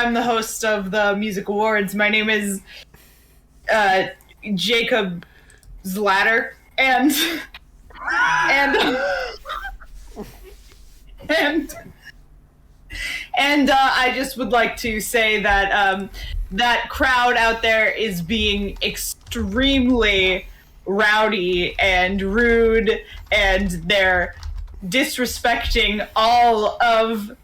I'm the host of the Music Awards. My name is Jacob Zlatter, and I just would like to say that that crowd out there is being extremely rowdy and rude, and they're disrespecting all of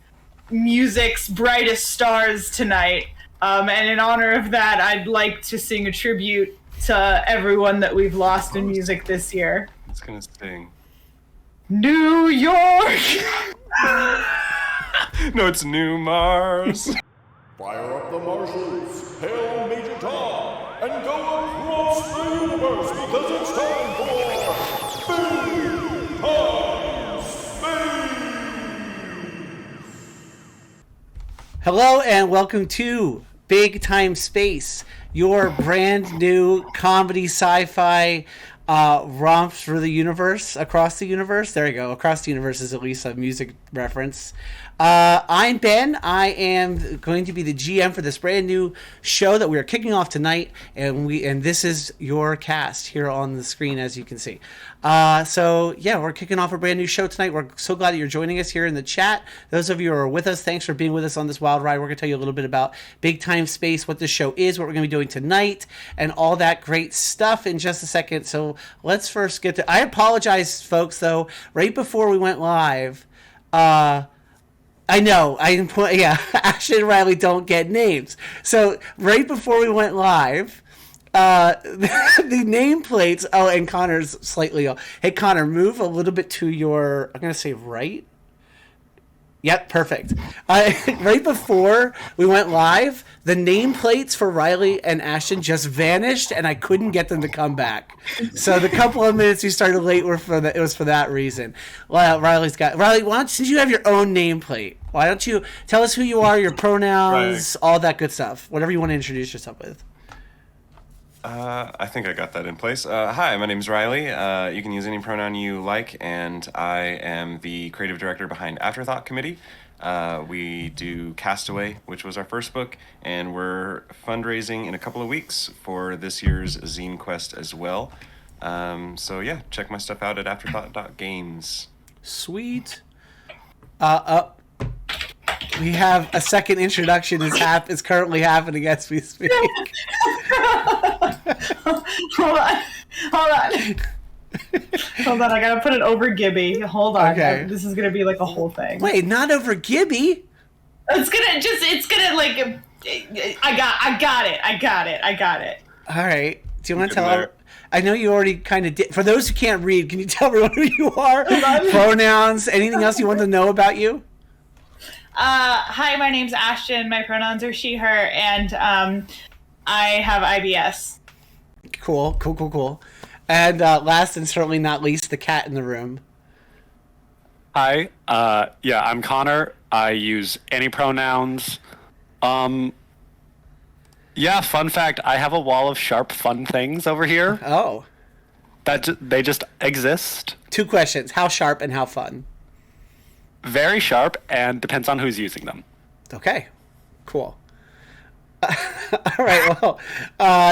music's brightest stars tonight. And in honor of that, I'd like to sing a tribute to everyone that we've lost in music this year. It's gonna sing. New York! No, it's New Mars. Fire up the marshals, hail Major Tom, and go across the universe because it's time for Big Time Space! Hello and welcome to Big Time Space, your brand new comedy sci-fi romp through the universe, across the universe. There you go. Across the universe is at least a music reference. I'm Ben. I am going to be the GM for this brand new show that we are kicking off tonight, and this is your cast here on the screen, as you can see. So yeah, we're kicking off a brand new show tonight. We're so glad that you're joining us here in the chat. Those of you who are with us, thanks for being with us on this wild ride. We're going to tell you a little bit about Big Time Space, what this show is, what we're going to be doing tonight, and all that great stuff in just a second. So let's first get to... I apologize, folks, though. Right before we went live, I know, Ashton and Reilly don't get names. So right before we went live, the nameplates... Oh, and Connor's slightly off. Hey, Connor, move a little bit to your... I'm going to say right. Yep, perfect. Right before we went live, the nameplates for Reilly and Ashton just vanished, and I couldn't get them to come back. So the couple of minutes we started late were it was for that reason. Well, Reilly, since you have your own nameplate, why don't you tell us who you are, your pronouns, all that good stuff, whatever you want to introduce yourself with. I think I got that in place. Hi, my name's Reilly. You can use any pronoun you like, and I am the creative director behind Afterthought Committee. We do Castaway, which was our first book, and we're fundraising in a couple of weeks for this year's Zine Quest as well. So yeah, check my stuff out at afterthought.games. Sweet. We have a second introduction is currently happening as we speak. Hold on. I gotta put it over Gibby. Hold on. Okay. This is gonna be like a whole thing. Wait, not over Gibby. It's gonna like. I got it. All right. Do you want to tell? I know you already kind of did. For those who can't read, can you tell everyone who you are? Pronouns. Anything else you want to know about you? Hi, my name's Ashton. My pronouns are she, her, and I have IBS. Cool. And last and certainly not least, the cat in the room. Hi. I'm Connor. I use any pronouns. Fun fact, I have a wall of sharp fun things over here. Oh. They just exist. 2 questions. How sharp and how fun? Very sharp, and depends on who's using them. Okay. Cool. All right, well,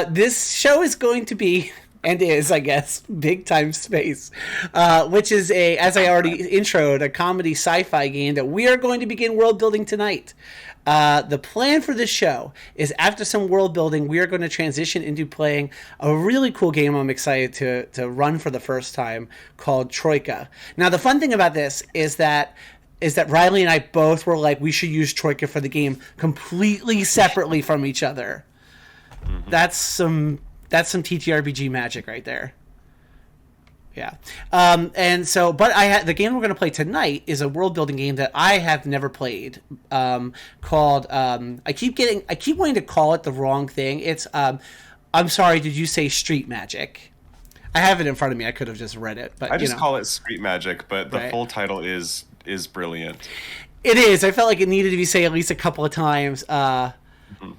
this show is going to be, and is, I guess, Big Time Space, which is, as I already introed, a comedy sci-fi game that we are going to begin world building tonight. The plan for this show is, after some world building, we are going to transition into playing a really cool game I'm excited to run for the first time called Troika. Now, the fun thing about this is that Reilly and I both were like, we should use Troika for the game completely separately from each other. Mm-hmm. That's some ttrpg magic right there. Yeah. And so, but the game we're going to play tonight is a world building game that I have never played, called, I keep wanting to call it the wrong thing. It's, I'm sorry, did you say Street Magic? I have it in front of me. I could have just read it, but I just call it Street Magic, but the right. full title is brilliant. It is. I felt like it needed to be said at least a couple of times.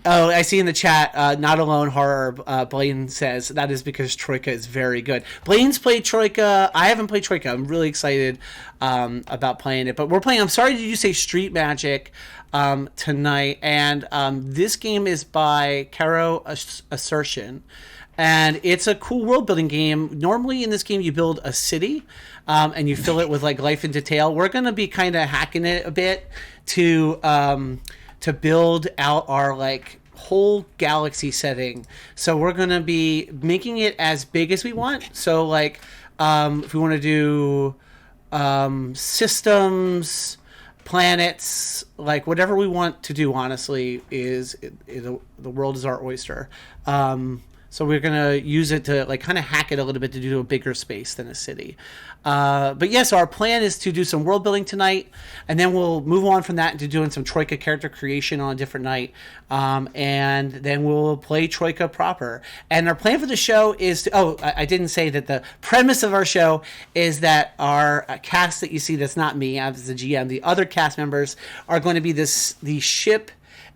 Oh, I see in the chat, Not Alone Horror, Blaine says that is because Troika is very good. Blaine's played Troika. I haven't played Troika. I'm really excited about playing it. But we're playing, I'm sorry, did you say Street Magic tonight? And this game is by Caro Ascersion. And it's a cool world building game. Normally in this game, you build a city and you fill it with like life and detail. We're going to be kind of hacking it a bit to build out our like whole galaxy setting. So we're going to be making it as big as we want. So like if we want to do systems, planets, like whatever we want to do, honestly, the world is our oyster. So we're going to use it to like kind of hack it a little bit to do a bigger space than a city. But yes, our plan is to do some world building tonight, and then we'll move on from that into doing some Troika character creation on a different night. And then we'll play Troika proper. And our plan for the show is to, I didn't say that the premise of our show is that our cast that you see, that's not me, I'm the GM, the other cast members are going to be the ship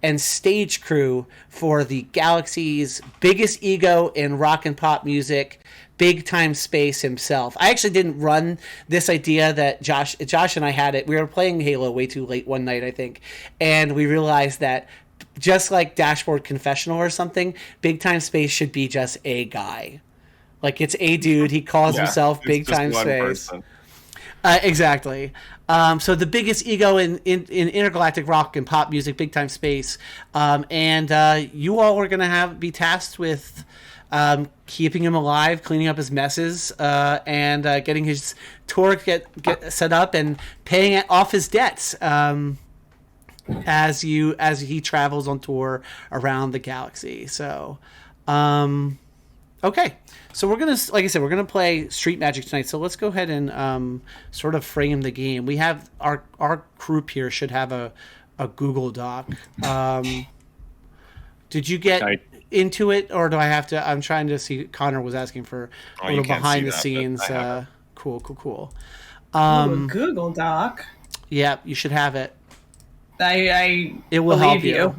and stage crew for the galaxy's biggest ego in rock and pop music, Big Time Space himself. I actually didn't run this idea that Josh and I had it. We were playing Halo way too late one night, I think, and we realized that just like Dashboard Confessional or something, Big Time Space should be just a guy. Like it's a dude. He calls himself Big Time Space. Exactly. So the biggest ego in intergalactic rock and pop music, Big Time Space, and you all are going to be tasked with keeping him alive, cleaning up his messes, and getting his tour get set up and paying off his debts as he travels on tour around the galaxy. So, okay. So we're gonna, like I said, we're gonna play Street Magic tonight. So let's go ahead and sort of frame the game. We have our group here should have a Google Doc. Did you get into it, or do I have to? I'm trying to see. Connor was asking for a little behind the scenes. Cool. Google Doc. Yeah, you should have it. It will help you.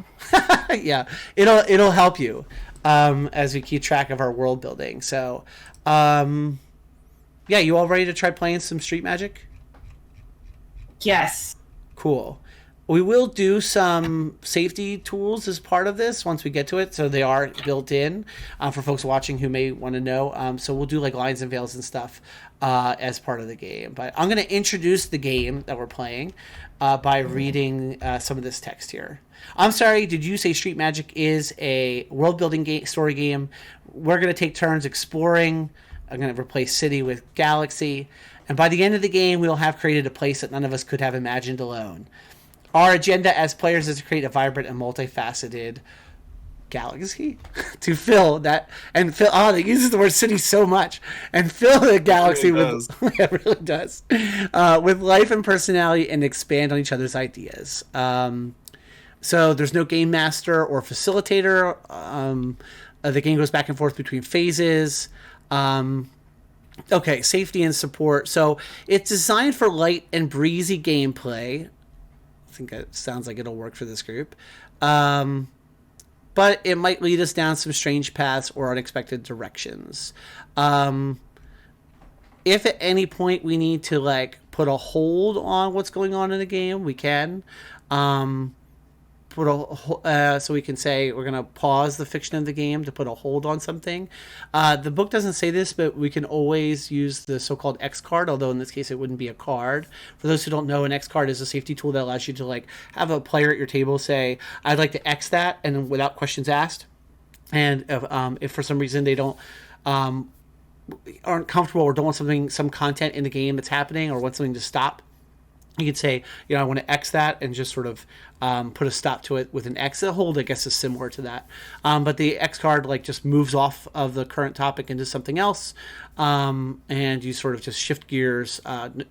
Yeah, it'll help you. As we keep track of our world building. So, you all ready to try playing some Street Magic? Yes. Cool. We will do some safety tools as part of this once we get to it, so they are built in for folks watching who may want to know. So we'll do like lines and veils and stuff as part of the game. But I'm going to introduce the game that we're playing by reading some of this text here. I'm sorry, did you say Street Magic is a world-building story game? We're going to take turns exploring. I'm going to replace city with galaxy. And by the end of the game, we'll have created a place that none of us could have imagined alone. Our agenda as players is to create a vibrant and multifaceted galaxy to fill that and fill. Oh, it uses the word city so much and fill the galaxy with. It really does with life and personality and expand on each other's ideas. So there's no game master or facilitator. The game goes back and forth between phases. Okay, safety and support. So it's designed for light and breezy gameplay. I think it sounds like it'll work for this group. But it might lead us down some strange paths or unexpected directions. If at any point we need to like put a hold on what's going on in the game, we can. So we can say we're going to pause the fiction of the game to put a hold on something. The book doesn't say this, but we can always use the so-called X card, although in this case it wouldn't be a card. For those who don't know, an X card is a safety tool that allows you to like have a player at your table say, I'd like to X that, and then without questions asked. And if for some reason they don't aren't comfortable or don't want some content in the game that's happening or want something to stop, you could say, I want to X that and just sort of put a stop to it with an X. A hold, I guess, is similar to that. But the X card like just moves off of the current topic into something else, and you sort of just shift gears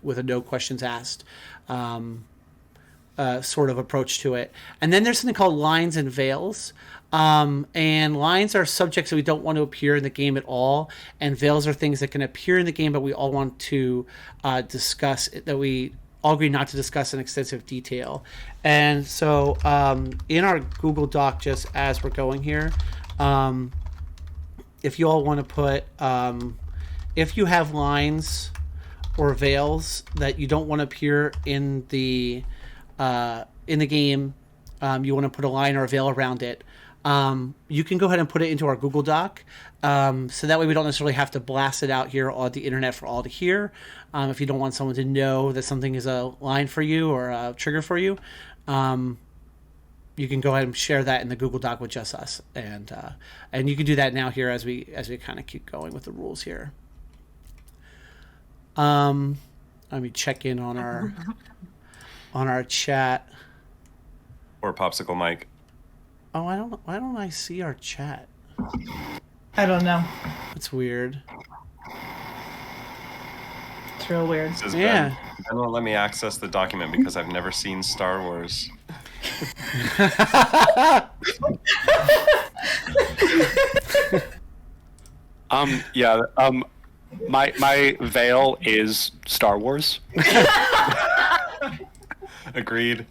with a no questions asked sort of approach to it. And then there's something called lines and veils. And lines are subjects that we don't want to appear in the game at all, and veils are things that can appear in the game but we all want to discuss that we all agreed not to discuss in extensive detail. And so in our Google Doc, just as we're going here, if you all want to put, if you have lines or veils that you don't want to appear in the game, you want to put a line or a veil around it, you can go ahead and put it into our Google Doc. So that way we don't necessarily have to blast it out here on the internet for all to hear. If you don't want someone to know that something is a line for you or a trigger for you, you can go ahead and share that in the Google Doc with just us. And you can do that now here as we kind of keep going with the rules here. Let me check in on our chat. Or Popsicle Mike. Oh, why don't I see our chat? I don't know. It's weird. It's real weird. This is Yeah. Ben won't let me access the document because I've never seen Star Wars. My veil is Star Wars. Agreed.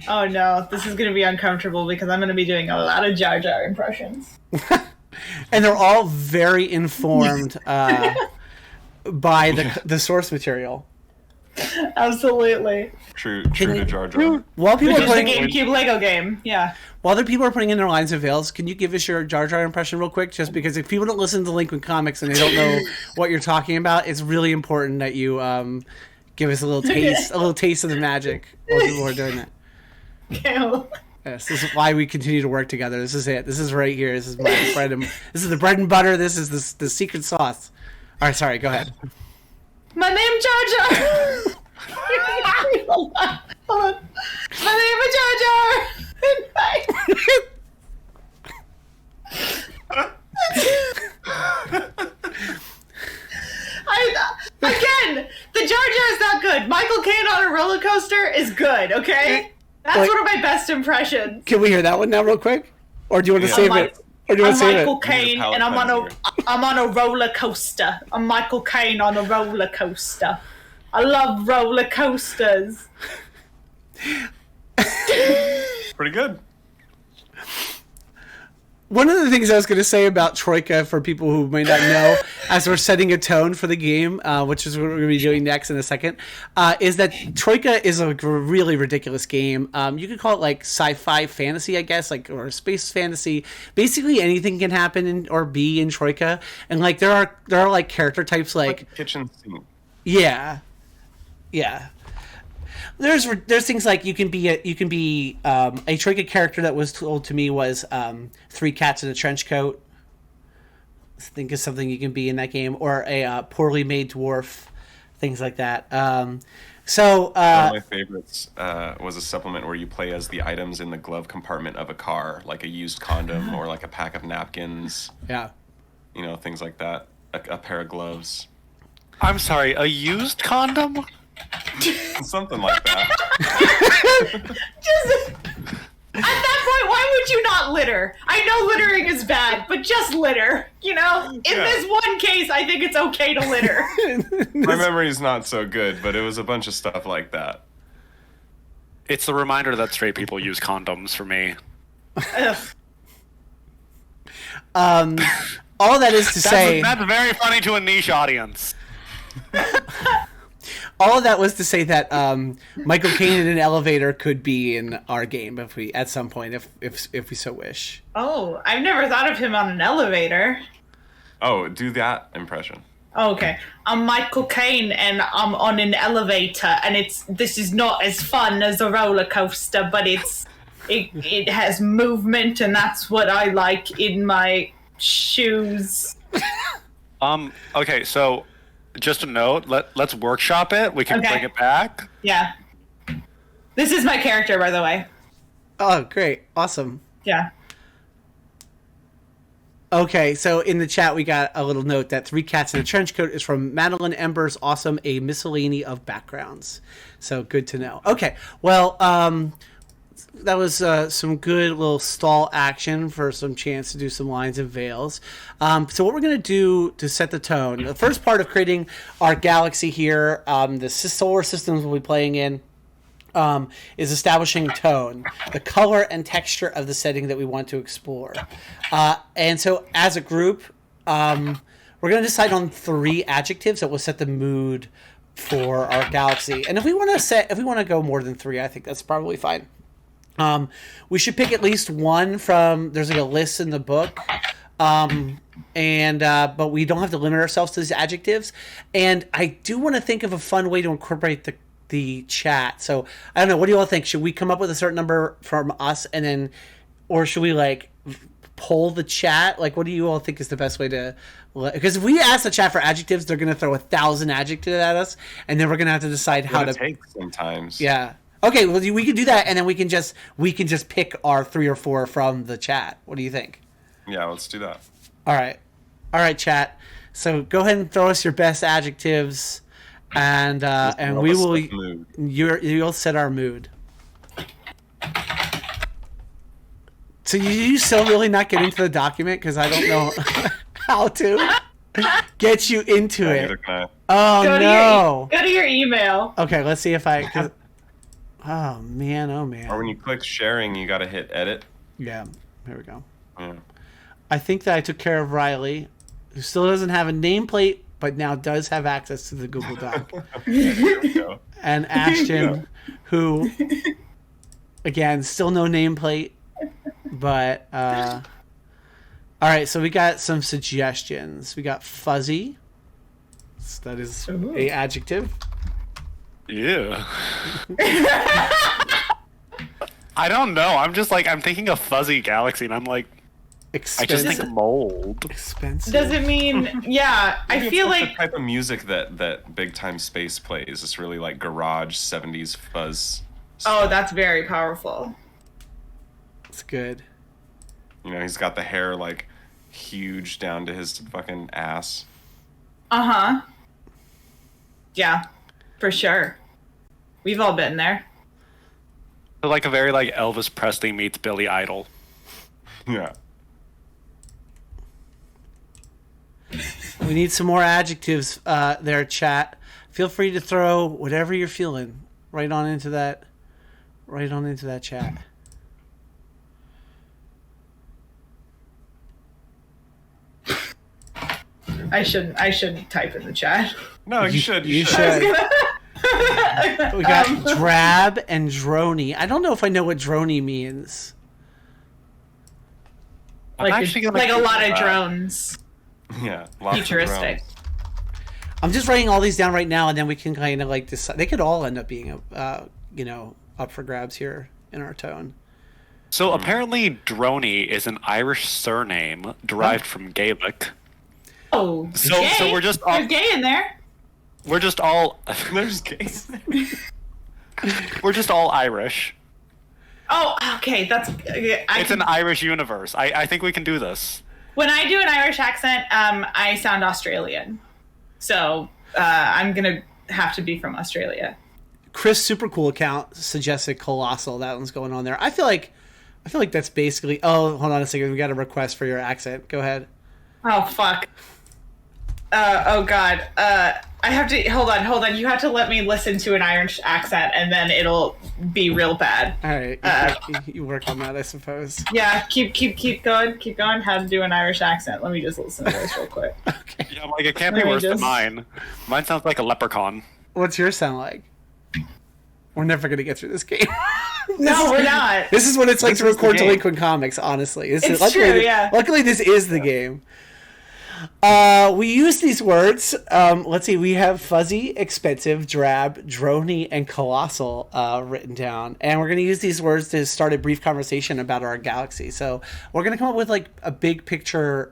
Oh no, this is going to be uncomfortable because I'm going to be doing a lot of Jar Jar impressions. And they're all very informed by the source material. Absolutely. True to Jar Jar. While people Which are is the putting GameCube Lego game. Yeah. while other people are putting in their lines of veils, can you give us your Jar Jar impression real quick? Just because if people don't listen to Delinquent Comics and they don't know what you're talking about, it's really important that you give us a little taste of the magic while people are doing that. Okay, well, Yes, this is why we continue to work together. This is it. This is right here. This is my bread and this is the bread and butter. This is the secret sauce. All right, sorry. Go ahead. my name Jar Jar. Hold on. My name is Jar Jar. Again, the Jar Jar is not good. Michael Caine on a roller coaster is good. Okay, that's Wait. one of my best impressions. Can we hear that one now, real quick? Or do you want to Yeah. save I'm it? Or do you I'm want to save Michael it? Caine, palate and cleanser. I'm on a roller coaster. I'm Michael Caine on a roller coaster. I love roller coasters. Pretty good. One of the things I was going to say about Troika, for people who may not know, as we're setting a tone for the game, which is what we're going to be doing next in a second, is that Troika is a really ridiculous game. You could call it like sci-fi fantasy, I guess, like, or space fantasy. Basically, anything can happen or be in Troika, and like there are like character types like Kitchen sink. yeah. There's things like you can be a Troika character that was told to me was 3 cats in a trench coat. I think is something you can be in that game, or a poorly made dwarf, things like that. One of my favorites was a supplement where you play as the items in the glove compartment of a car, like a used condom or like a pack of napkins, yeah. things like that. A pair of gloves. I'm sorry, a used condom? Something like that. Just at that point, why would you not litter? I know littering is bad, but just litter. In this one case, I think it's okay to litter. My memory's not so good, but it was a bunch of stuff like that. It's the reminder that straight people use condoms for me. Ugh. All that is to say, That's very funny to a niche audience. all of that was to say that Michael Caine in an elevator could be in our game if we at some point if we so wish. Oh, I've never thought of him on an elevator. Oh, do that impression. Okay, I'm Michael Caine and I'm on an elevator, and this is not as fun as a roller coaster, but it has movement, and that's what I like in my shoes. Okay, so just a note, let's workshop it. We can Okay. bring it back. Yeah. This is my character, by the way. Oh, great. Awesome. Yeah. Okay, so in the chat we got a little note that 3 cats in a trench coat is from Madeline Ember's awesome A Miscellany of Backgrounds. So good to know. Okay, well, some good little stall action for some chance to do some lines and veils. So what we're going to do to set the tone, the first part of creating our galaxy here, the solar systems we'll be playing in, is establishing tone, the color and texture of the setting that we want to explore. And so as a group, we're going to decide on 3 adjectives that will set the mood for our galaxy. And if we want to go more than 3, I think that's probably fine. We should pick at least one from, there's like a list in the book. But we don't have to limit ourselves to these adjectives. And I do want to think of a fun way to incorporate the chat. So I don't know, what do you all think? Should we come up with a certain number from us and then, or should we like poll the chat? Like, what do you all think is the best way to, because if we ask the chat for adjectives, they're going to throw 1,000 adjectives at us, and then we're going to have to decide how to take sometimes. Yeah. Okay, well, we can do that, and then we can just pick our 3 or 4 from the chat. What do you think? Yeah, let's do that. All right, chat. So go ahead and throw us your best adjectives, and we will. You'll set our mood. So you still really not get into the document because I don't know how to get you into it. Oh no! Go to your email. Okay, let's see if I. Oh man! Or when you click sharing, you got to hit edit. Yeah, here we go. Yeah. I think that I took care of Reilly, who still doesn't have a nameplate, but now does have access to the Google Doc. There we go. And Ashton, who, again, still no nameplate, but all right. So we got some suggestions. We got fuzzy. So that is a adjective. Yeah. I don't know. I'm just like, I'm thinking of fuzzy galaxy, and I'm like, Expensive. I just think mold. Expensive. Does it mean? Yeah, I feel like the type of music that Big Time Space plays. It's really like garage 70s fuzz. Oh, that's very powerful. It's good. You know, he's got the hair like huge down to his fucking ass. Uh-huh. Yeah, for sure. We've all been there. Like a very like Elvis Presley meets Billy Idol. Yeah. We need some more adjectives there, chat. Feel free to throw whatever you're feeling right on into that chat. I shouldn't type in the chat. No, you should. You should. We got drab and drony. I don't know if I know what drony means. Like a lot of drones. Yeah, lots Futuristic. of drones. I'm just writing all these down right now, and then we can kind of like decide. They could all end up being, up for grabs here in our tone. So apparently, Droney is an Irish surname derived from Gaelic. Oh, So gay. we're just all, There's gay in there. we're just all There's gays. we're just all Irish. Oh, okay. That's. It's an Irish universe. I think we can do this. When I do an Irish accent, I sound Australian. So I'm gonna have to be from Australia. Chris Super Cool account suggested colossal. That one's going on there. I feel like that's basically. Oh, hold on a second. We got a request for your accent. Go ahead. Oh fuck. Oh god. I have to hold on. You have to let me listen to an Irish accent, and then it'll be real bad. All right, you work on that, I suppose. Yeah, keep going. How to do an Irish accent? Let me just listen to this real quick. Okay. Yeah, like it can't be Let me worse than just- mine. Mine sounds like a leprechaun. What's yours sound like? We're never gonna get through this game. No, we're not. This is what it's like This to is the record game. Delinquent Comics. Honestly, It's true, yeah. Luckily, this is the game. We use these words. Let's see. We have fuzzy, expensive, drab, drony, and colossal written down, and we're going to use these words to start a brief conversation about our galaxy. So we're going to come up with like some big picture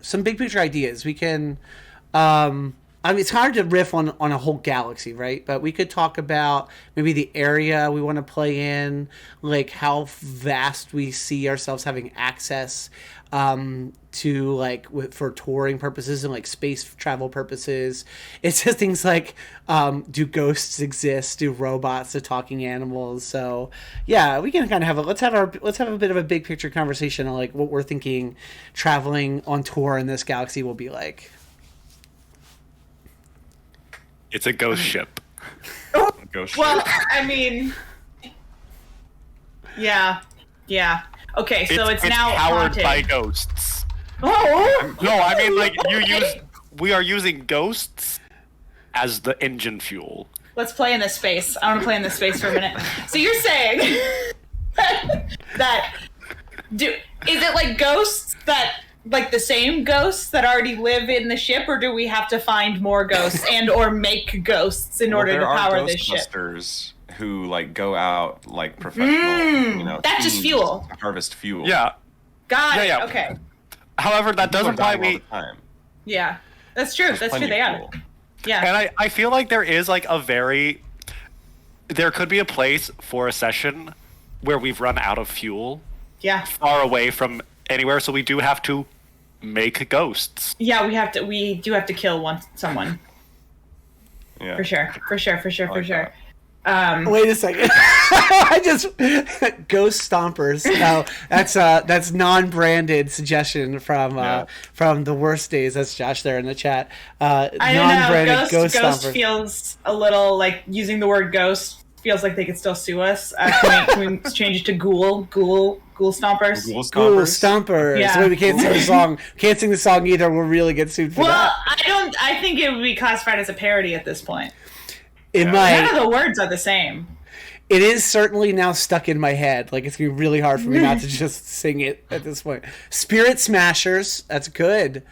ideas. We can, I mean, it's hard to riff on a whole galaxy, right? But we could talk about maybe the area we want to play in, like how vast we see ourselves having access to, like for touring purposes and like space travel purposes. It's just things like, do ghosts exist? Do robots? Do talking animals? So yeah, we can kind of have let's have a bit of a big picture conversation on like what we're thinking traveling on tour in this galaxy will be like. It's a ghost ship. Ghost Well, ship. I mean, yeah. Okay, so it's now powered haunted. by ghosts. Oh No, I mean like we are using ghosts as the engine fuel. Let's play in this space. I want to play in this space for a minute. So you're saying that is it like ghosts that like the same ghosts that already live in the ship, or do we have to find more ghosts and or make ghosts in order to power this ship? Ghostbusters who like go out like professional, that's just teams fuel. to harvest fuel. Yeah. Got it. Yeah. Okay. However, that People are doesn't imply dying all we. the time. Yeah, that's true. That's true. Plenty They of are. fuel. Yeah. And I feel like there is like there could be a place for a session where we've run out of fuel Yeah. far away from anywhere, so we do have to make ghosts. Yeah. We do have to kill someone Yeah. for sure. For sure. like that. Wait a second. I just ghost stompers. No, that's non-branded suggestion from the worst days. That's Josh there in the chat. I don't know. Ghost stompers. feels a little like using the word ghost feels like they could still sue us. Can we change it to ghoul stompers? Ghoul Cool stompers. stompers. Yeah. Wait, we can't sing the song. Can't sing the song either. We'll really get sued for Well, that. I think it would be classified as a parody at this point. It None might. of the words are the same. It is certainly now stuck in my head. Like, it's going to be really hard for me not to just sing it at this point. Spirit Smashers. That's good.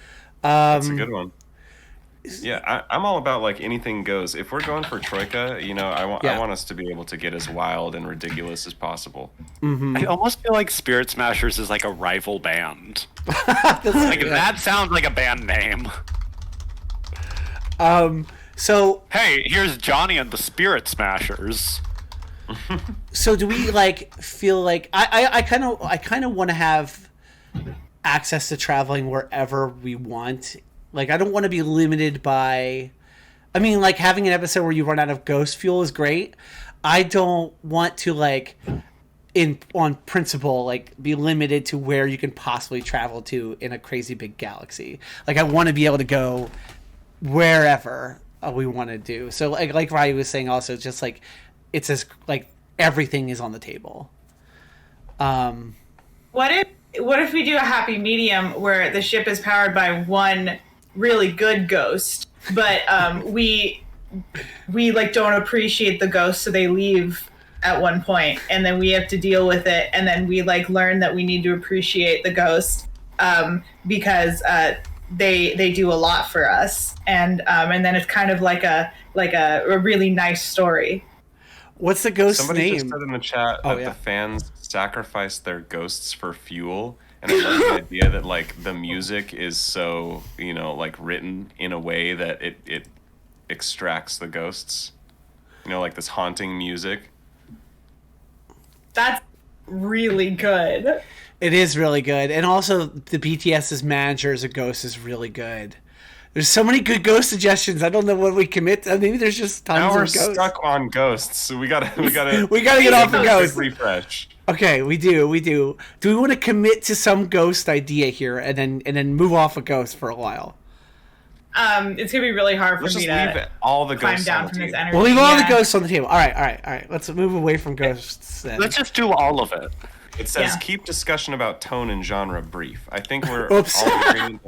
That's a good one. Yeah, I'm all about like anything goes. If we're going for Troika, I want us to be able to get as wild and ridiculous as possible. I almost feel like Spirit Smashers is like a rival band. That sounds like a band name. So Hey, here's Johnny and the Spirit Smashers. So do we like feel like I kind of want to have access to traveling wherever we want. Like I don't want to be limited by. I mean, like having an episode where you run out of ghost fuel is great. I don't want to like on principle like be limited to where you can possibly travel to in a crazy big galaxy. Like I want to be able to go wherever we want to do. So like Ryan was saying also, just like it's as like everything is on the table. What if we do a happy medium where the ship is powered by one really good ghost, but we like don't appreciate the ghost, so they leave at one point, and then we have to deal with it, and then we like learn that we need to appreciate the ghost because they do a lot for us, and then it's kind of like a really nice story. What's the ghost's Somebody name? just said in the chat that the fans sacrifice their ghosts for fuel, and I love the idea that like the music is so like written in a way that it extracts the ghosts. Like this haunting music. That's really good. It is really good, and also the BTS's manager as a ghost is really good. There's so many good ghost suggestions. I don't know what we commit to. Maybe there's just tons Now of we're ghosts. stuck on ghosts, so we gotta We gotta get off of ghosts. refresh. Okay, we do. Do we want to commit to some ghost idea here, and then move off of ghost for a while? It's gonna be really hard for Let's me just leave to all the climb ghosts down on the from this table. energy. We'll leave all the Yeah. ghosts on the table. All right. Let's move away from ghosts. Then. Let's just do all of it. It says Yeah. keep discussion about tone and genre brief. I think we're Oops. all agreeing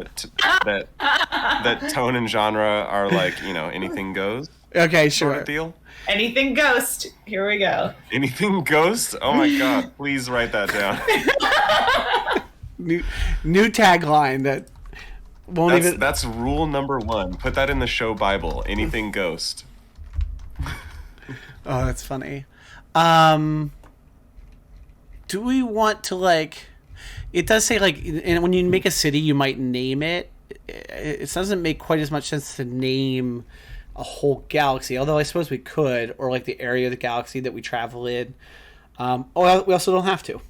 that tone and genre are like anything goes Okay, sort sure. of deal. Anything ghost. Here we go. Anything ghost? Oh my god! Please write that down. New tagline that won't even. That's rule number 1. Put that in the show Bible. Anything ghost. Oh, that's funny. Do we want to like? It does say like, and when you make a city, you might name it. it doesn't make quite as much sense to name a whole galaxy, although I suppose we could, or like the area of the galaxy that we travel in. We also don't have to.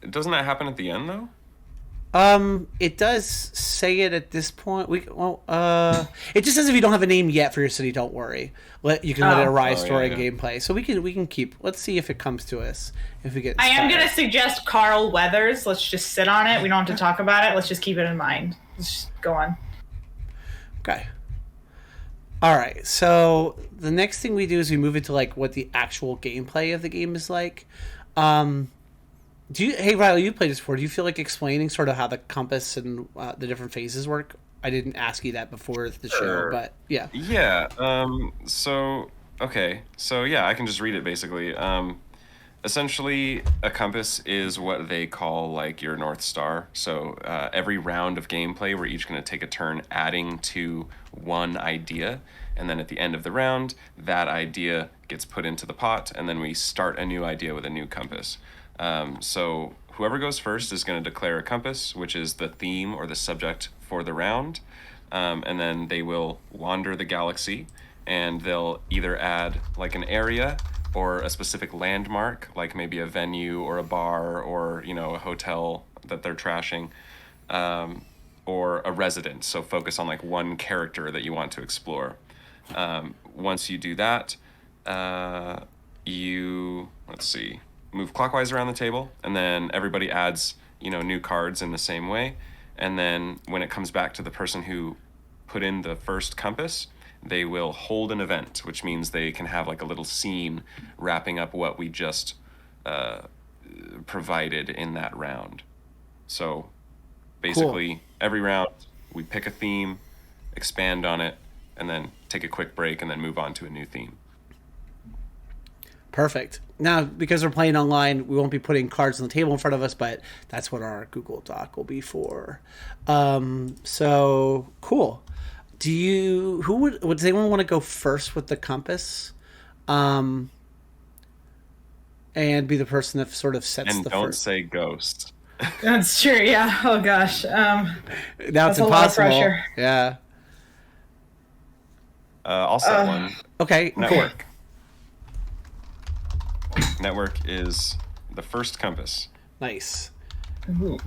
Doesn't that happen at the end though? It does say it at this point. It just says if you don't have a name yet for your city, don't worry. You can let it arise during gameplay. So we can keep. Let's see if it comes to us. If we get. I am gonna suggest Carl Weathers. Let's just sit on it. We don't have to talk about it. Let's just keep it in mind. Let's just go on. Okay. All right. So the next thing we do is we move into like what the actual gameplay of the game is like. Hey Reilly, you played this before. Do you feel like explaining sort of how the compass and the different phases work? I didn't ask you that before the show, but yeah. Yeah. So I can just read it basically. Essentially, a compass is what they call like your North Star. So every round of gameplay, we're each going to take a turn adding to one idea, and then at the end of the round, that idea gets put into the pot, and then we start a new idea with a new compass. So whoever goes first is going to declare a compass, which is the theme or the subject for the round. And then they will wander the galaxy, and they'll either add like an area or a specific landmark, like maybe a venue or a bar or, a hotel that they're trashing, or a residence. So focus on like one character that you want to explore. Once you do that, move clockwise around the table, and then everybody adds, new cards in the same way. And then when it comes back to the person who put in the first compass, they will hold an event, which means they can have like a little scene wrapping up what we just provided in that round. So basically, Every round we pick a theme, expand on it, and then take a quick break and then move on to a new theme. Perfect. Now, because we're playing online, we won't be putting cards on the table in front of us, but that's what our Google Doc will be for. So cool. Would anyone want to go first with the compass? And be the person that sort of sets and the don't first. say ghost. That's true. Yeah. Oh gosh. Now that's it's impossible. A lot of pressure. Yeah. I'll set one. Okay. Network. Cool. Network is the first compass. Nice. Ooh.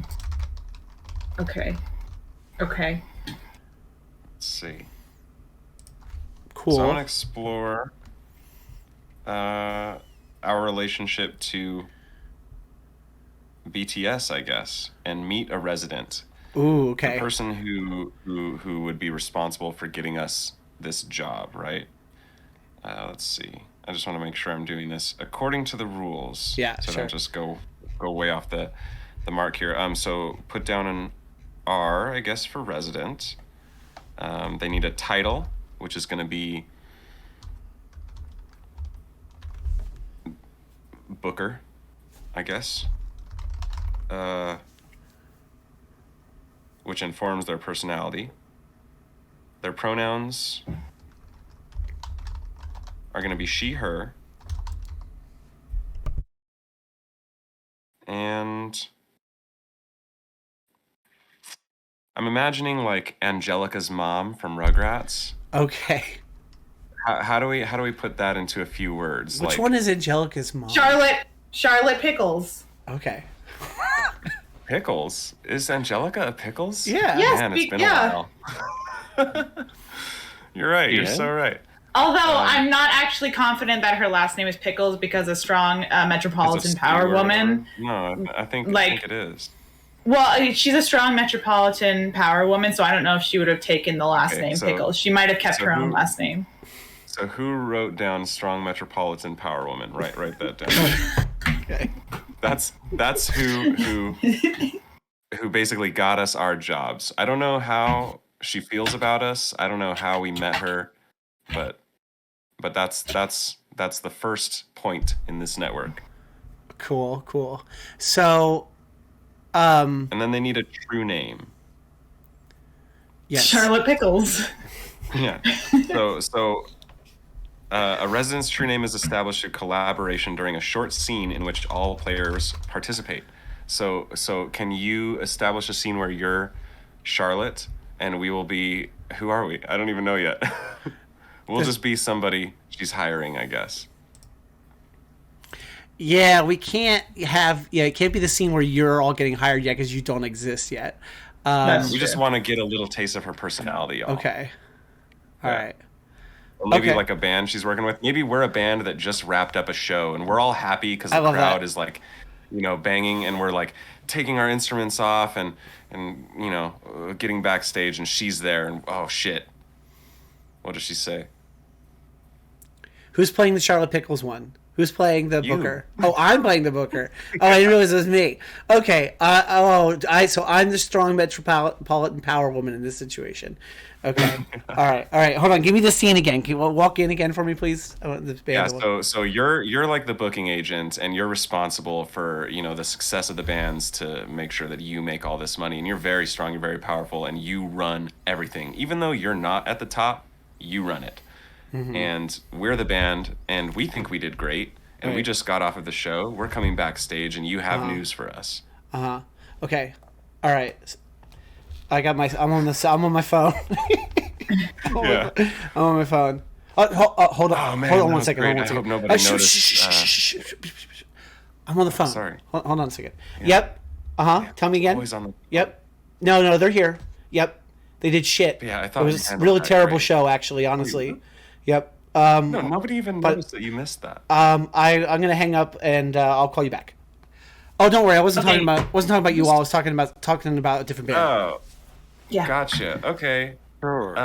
Okay. Let's see. Cool. So I want to explore our relationship to BTS, I guess, and meet a resident. Ooh, okay. The person who would be responsible for getting us this job, right? Let's see. I just want to make sure I'm doing this according to the rules. Yeah, so sure. don't just go way off the mark here. So put down an R, I guess, for resident. They need a title, which is going to be Booker, I guess. Which informs their personality. Their pronouns are going to be she, her. And I'm imagining like Angelica's mom from Rugrats. Okay. How do we put that into a few words? Which one is Angelica's mom? Charlotte Pickles. Okay. Pickles? Is Angelica a Pickles? Yeah. Yes, Man, it's been a while. You're right. You're so right. Although I'm not actually confident that her last name is Pickles because a strong metropolitan power woman. No, I think it is. Well, she's a strong metropolitan power woman, so I don't know if she would have taken the last name Pickles. She might have kept her own last name. So who wrote down strong metropolitan power woman? Write that down. Okay. That's who basically got us our jobs. I don't know how she feels about us. I don't know how we met her, but that's the first point in this network. Cool. So and then they need a true name. Yes. Charlotte Pickles. Yeah. So a resident's true name is established through collaboration during a short scene in which all players participate. So can you establish a scene where you're Charlotte, and we will be. Who are we? I don't even know yet. We'll just be somebody she's hiring, I guess. Yeah, we can't have. Yeah, it can't be the scene where you're all getting hired yet because you don't exist yet. That's We just true. want to get a little taste of her personality, y'all. Okay. All right. Or maybe Okay. like a band she's working with. Maybe we're a band that just wrapped up a show, and we're all happy because I the love crowd that. is like, banging, and we're like taking our instruments off and getting backstage, and she's there, and oh shit, what does she say? Who's playing the Charlotte Pickles one? Who's playing the You. Booker? Oh, I'm playing the Booker. Oh, I didn't realize it was me. Okay. So I'm the strong metropolitan power woman in this situation. Okay. All right. Hold on. Give me the scene again. Can you walk in again for me, please? I want this band to- So you're like the booking agent, and you're responsible for the success of the bands to make sure that you make all this money, and you're very strong, you're very powerful, and you run everything. Even though you're not at the top, you run it. And we're the band, and we think we did great, and we Right. just got off of the show. We're coming backstage, and you have news for us. Okay. All right. I'm on my phone. Yeah. I'm on my phone. Hold on. Oh, man, hold on that one was second. great. Hold on one I second. hope nobody noticed, I'm on the phone. sorry. Hold on a second. Yep. Tell me again. Always on the. Yep. No, they're here. Yep. They did shit. Yeah, I thought it we was a handled really that terrible great. show, actually. Honestly. Yep. No, nobody even noticed that you missed that. I'm gonna hang up and I'll call you back. Oh, don't worry. I wasn't Okay. talking about you all. I was talking about a different band. Oh, Yeah. gotcha. Okay. Sure.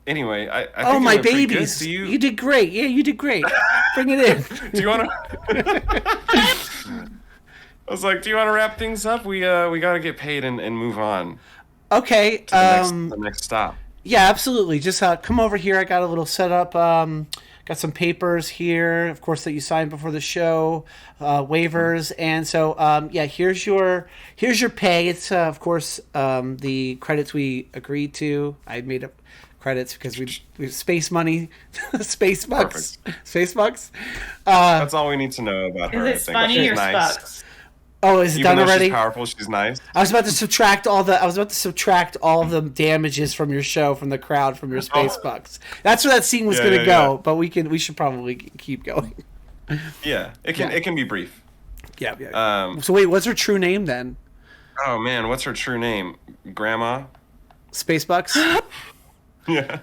Anyway, I Oh, think it my went pretty good. babies! Do You did great. Yeah, you did great. Bring it in. Do you want to? I was like, do you want to wrap things up? We got to get paid and move on Okay. to the next stop. Yeah, absolutely. Just come over here. I got a little setup. Got some papers here, of course, that you signed before the show, waivers, and so yeah. Here's your pay. It's of course the credits we agreed to. I made up credits because we space money, space bucks, space bucks. That's all we need to know about her. I Is it think. funny She's or nice. spucks? Oh, is it Even done though already? she's powerful, she's nice. I was about to subtract all the damages from your show from the crowd from your space bucks. That's where that scene was Yeah, going to yeah, go, yeah. but we should probably keep going. Yeah, it can be brief. Yeah. So wait, what's her true name then? Oh man, what's her true name? Grandma. Space bucks. Yeah.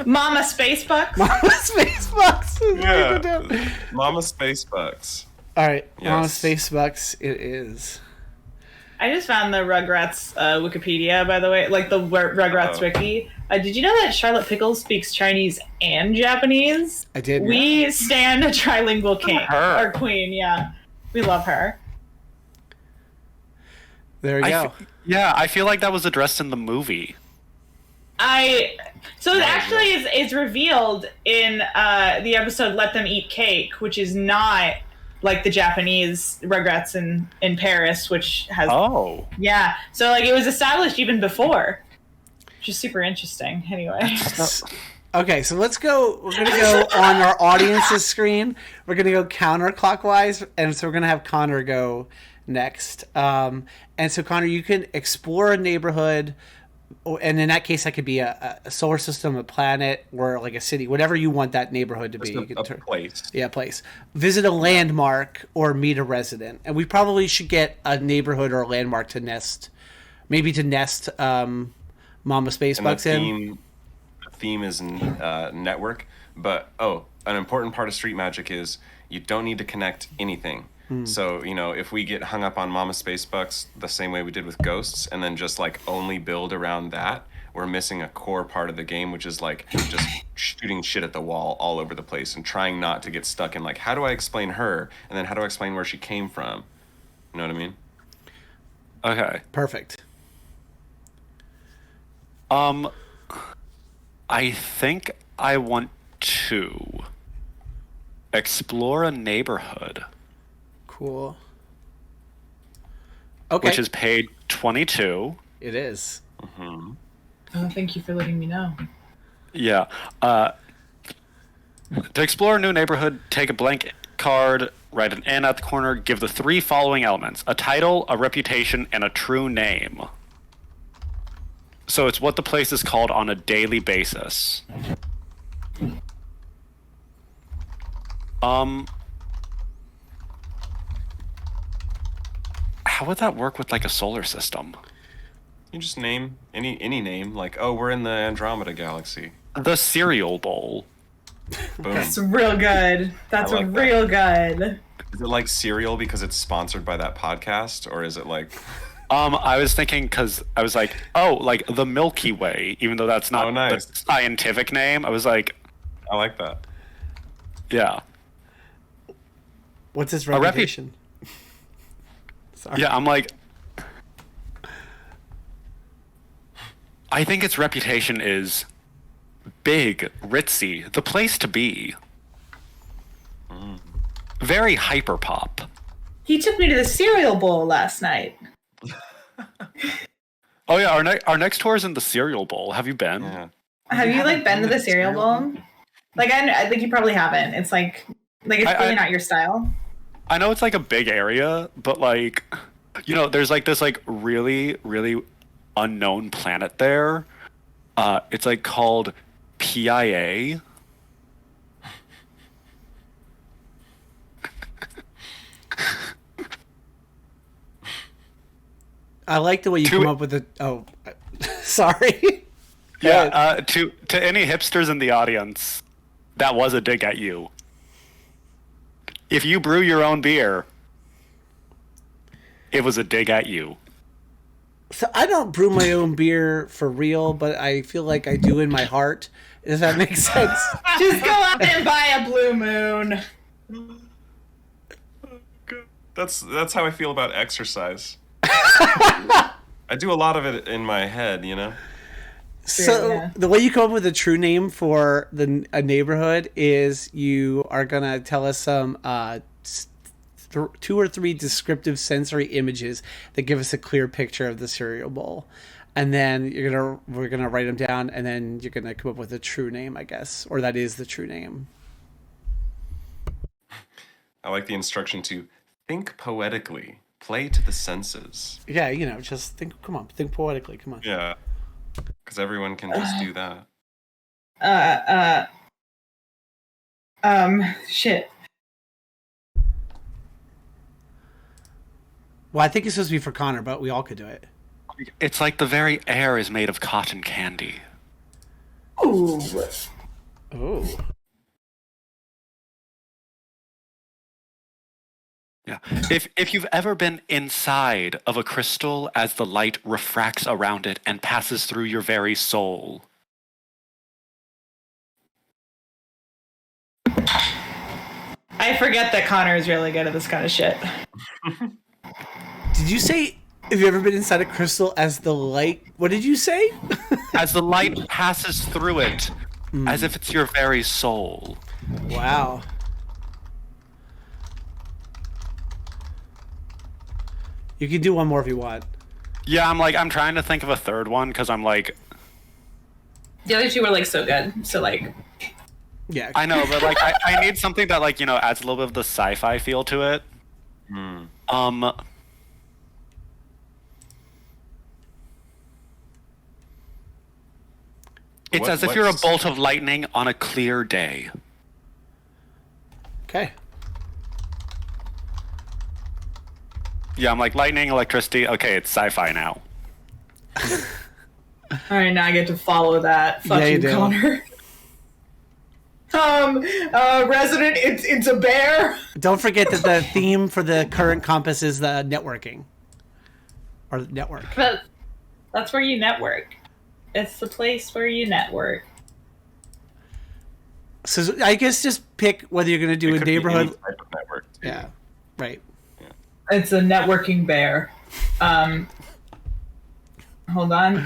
Mama Spacebucks? Space bucks. Yeah. Mama Spacebucks. All right, Yes. Space bucks. It is. I just found the Rugrats Wikipedia, by the way, like the Rugrats Uh-oh. wiki. Did you know that Charlotte Pickles speaks Chinese and Japanese? I did. We stand a trilingual king Her. or queen. Yeah, we love her. There we go. I feel like that was addressed in the movie. So it actually is revealed in the episode "Let Them Eat Cake," which is not like the Japanese Rugrats in Paris, which has Oh. yeah. So like it was established even before, which is super interesting. Anyway, Okay, so let's go. We're gonna go on our audience's screen. We're gonna go counterclockwise, and so we're gonna have Connor go next. And so Connor, you can explore a neighborhood, and in that case, that could be a solar system, a planet, or like a city, whatever you want that neighborhood to be. You can A place. Yeah, place. Visit a landmark or meet a resident, and we probably should get a neighborhood or a landmark to nest, maybe to nest Mama And the Spacebucks in. theme is network. But an important part of street magic is you don't need to connect anything. So, if we get hung up on Mama Spacebucks the same way we did with Ghosts, and then just like only build around that, we're missing a core part of the game, which is like just shooting shit at the wall all over the place and trying not to get stuck in like, how do I explain her? And then how do I explain where she came from? You know what I mean? Okay. Perfect. I think I want to explore a neighborhood, Cool. Okay. which is paid 22. It is. oh, thank you for letting me know. Yeah. To explore a new neighborhood, take a blank card, write an N at the corner, give the 3 following elements: a title, a reputation, and a true name. So it's what the place is called on a daily basis. How would that work with like a solar system? You just name any name, like, oh, we're in the Andromeda Galaxy. The cereal bowl. Boom. That's real good. That's I like that. real good. Is it like cereal because it's sponsored by that podcast, or is it like? I was thinking because I was like, oh, like the Milky Way, even though that's not nice. the scientific name. I was like, I like that. yeah. What's its reputation? Sorry. Yeah, I'm like, I think its reputation is big, ritzy, the place to be. Very hyper pop. He took me to the cereal bowl last night. Oh yeah, our next tour is in the cereal bowl. Have you been? Yeah. Have you like been to the cereal bowl? Like I think you probably haven't. It's like it's really not your style. I know it's like a big area, but like, you know, there's like this like really, really unknown planet there. It's like called PIA. I like the way you come up with it. Oh, sorry. Yeah, to any hipsters in the audience, that was a dig at you. If you brew your own beer, it was a dig at you. So I don't brew my own beer for real, but I feel like I do in my heart. Does that make sense? Just go out and buy a Blue Moon. That's how I feel about exercise. I do a lot of it in my head, you know. So yeah. the way you come up with a true name for a neighborhood is you are gonna tell us some 2 or 3 descriptive sensory images that give us a clear picture of the cereal bowl, and then we're gonna write them down, and then you're gonna come up with a true name, I guess, or that is the true name. I like the instruction to think poetically, play to the senses. Yeah, you know, just think. Come on, think poetically. Come on. Yeah, because everyone can just do that. Shit. Well, I think it's supposed to be for Connor, but we all could do it. It's like the very air is made of cotton candy. Ooh. Oh. Yeah. If you've ever been inside of a crystal as the light refracts around it and passes through your very soul. I forget that Connor is really good at this kind of shit. Did you say, have you ever been inside a crystal as the light? What did you say? As the light passes through it, as if it's your very soul. Wow. You can do one more if you want. Yeah, I'm trying to think of a third one because I'm like, The other two were like so good. So like, Yeah. I know, but like I need something that like, you know, adds a little bit of the sci-fi feel to it. It's as if you're a bolt of lightning on a clear day. Okay. Yeah, I'm like lightning, electricity. Okay, it's sci-fi now. all right, now I get to follow that. Fuck Yeah, you you, do. Connor. Resident, it's a bear. Don't forget that the theme for the current compass is the networking. Or the network. But that's where you network. It's the place where you network. So I guess just pick whether you're going to do a It could be any neighborhood. type of network, too. Yeah. Right. It's a networking bear. Hold on.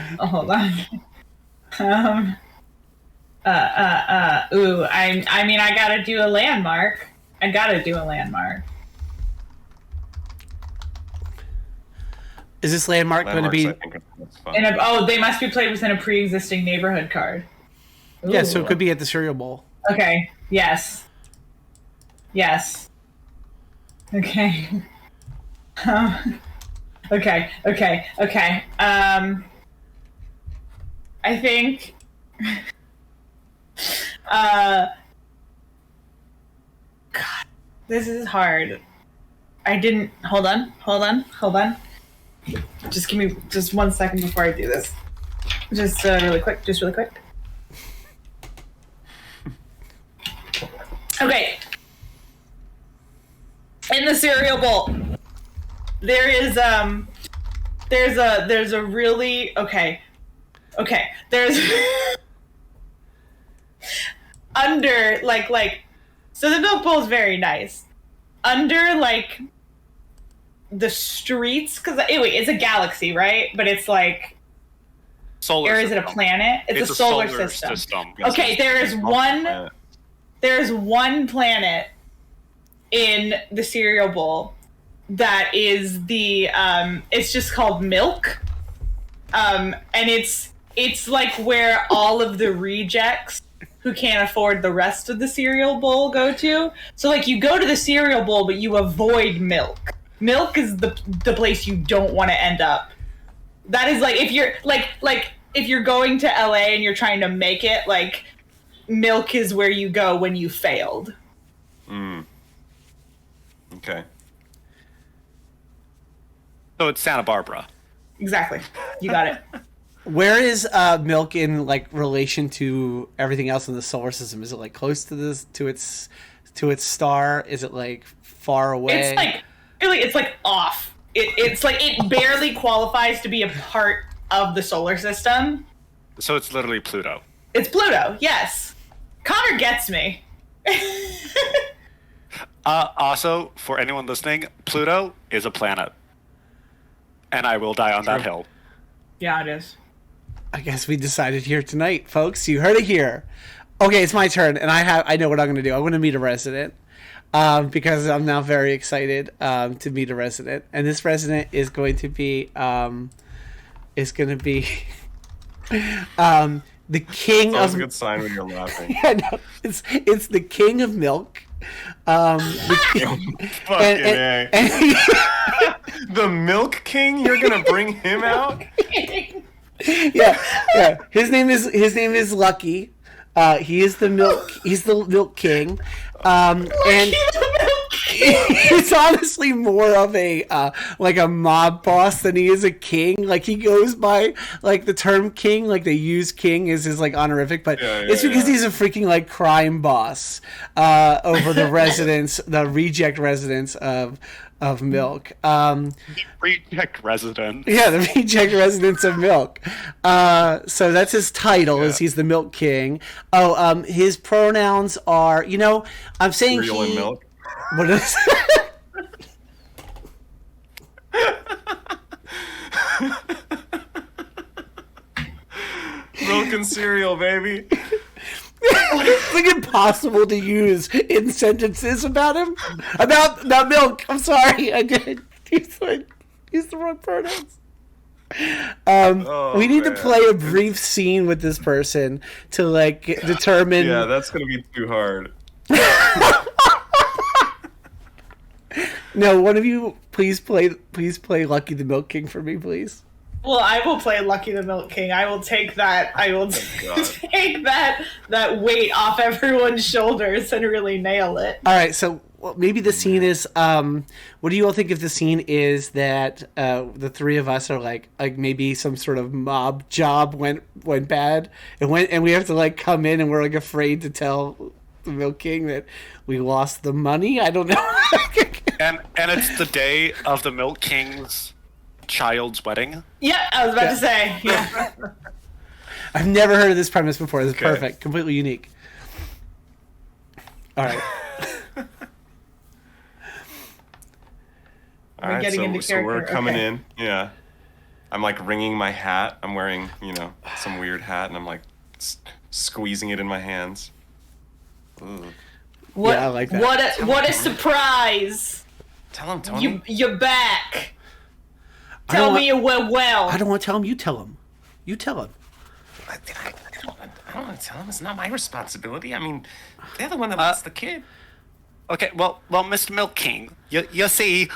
Ooh, I mean, I gotta do a landmark. Is this landmark going to Landmarks, be? I think, are fun. They must be played within a pre-existing neighborhood card. Ooh. Yeah, so it could be at the cereal bowl. Okay. Yes. Okay. Okay. I think. God, this is hard. I didn't. Hold on. Just give me just 1 second before I do this. Just really quick. Okay. In the cereal bowl, there's a really okay. There's under like so the milk bowl is very nice. Under like the streets, because wait, it's a galaxy, right? But it's like Solar or is it a system. planet? It's a solar system. Okay, there's one planet in the cereal bowl that is the it's just called Milk. And it's like where all of the rejects who can't afford the rest of the cereal bowl go to. So like you go to the cereal bowl but you avoid Milk. Milk is the place you don't want to end up. That is like if you're like if you're going to LA and you're trying to make it, like Milk is where you go when you failed. Okay. So it's Santa Barbara. Exactly. You got it. Where is Milk in like relation to everything else in the solar system? Is it like close to this to its star? Is it like far away? It's like off. It's like it barely qualifies to be a part of the solar system. So it's literally Pluto. It's Pluto, yes. Connor gets me. Also, for anyone listening, Pluto is a planet. And I will die on that hill. Yeah, it is. I guess we decided here tonight, folks. You heard it here. Okay, it's my turn, and I know what I'm going to do. I'm going to meet a resident because I'm now very excited to meet a resident, and this resident is going to be the king That's of. a good sign when you're laughing. Yeah, no, it's the king of Milk. Fucking A. The Milk King? You're gonna bring him out? yeah. His name is Lucky. He is the milk. He's the Milk King. And he's honestly more of a like a mob boss than he is a king. Like he goes by like the term king, like they use king as his like honorific, but it's because he's a freaking like crime boss over the residents, the reject residents of Milk. Reject resident. Yeah, the reject residents of Milk. So that's his title, is he's the Milk King. Oh, his pronouns are, I'm saying Cereal and milk. What is Milk and cereal, baby. It's like impossible to use in sentences about him. About Milk. I'm sorry. I did use the wrong pronouns. We need to play a brief scene with this person to like determine. Yeah, that's gonna be too hard. No, one of you please play Lucky the Milk King for me, please. Well, I will play Lucky the Milk King. I will take that. I will take that weight off everyone's shoulders and really nail it. All right, so maybe the scene is. What do you all think if the scene is that the three of us are like maybe some sort of mob job went bad and we have to like come in and we're like afraid to tell the Milk King that we lost the money? I don't know. And it's the day of the Milk King's child's wedding. Yeah, I was about to say. Yeah. I've never heard of this premise before. This is perfect. Completely unique. All right. All right, getting into so character. we're coming Okay. in. Yeah. I'm like wringing my hat. I'm wearing, some weird hat, and I'm like squeezing it in my hands. Ugh. What, Yeah, I like that. What a surprise! Tell him, Tony. You're back. Tell me you went well. I don't want to tell him. You tell him. You tell him. I don't want to tell him. It's not my responsibility. I mean, they're the one that lost the kid. Okay, well, Mr. Milk King, you see,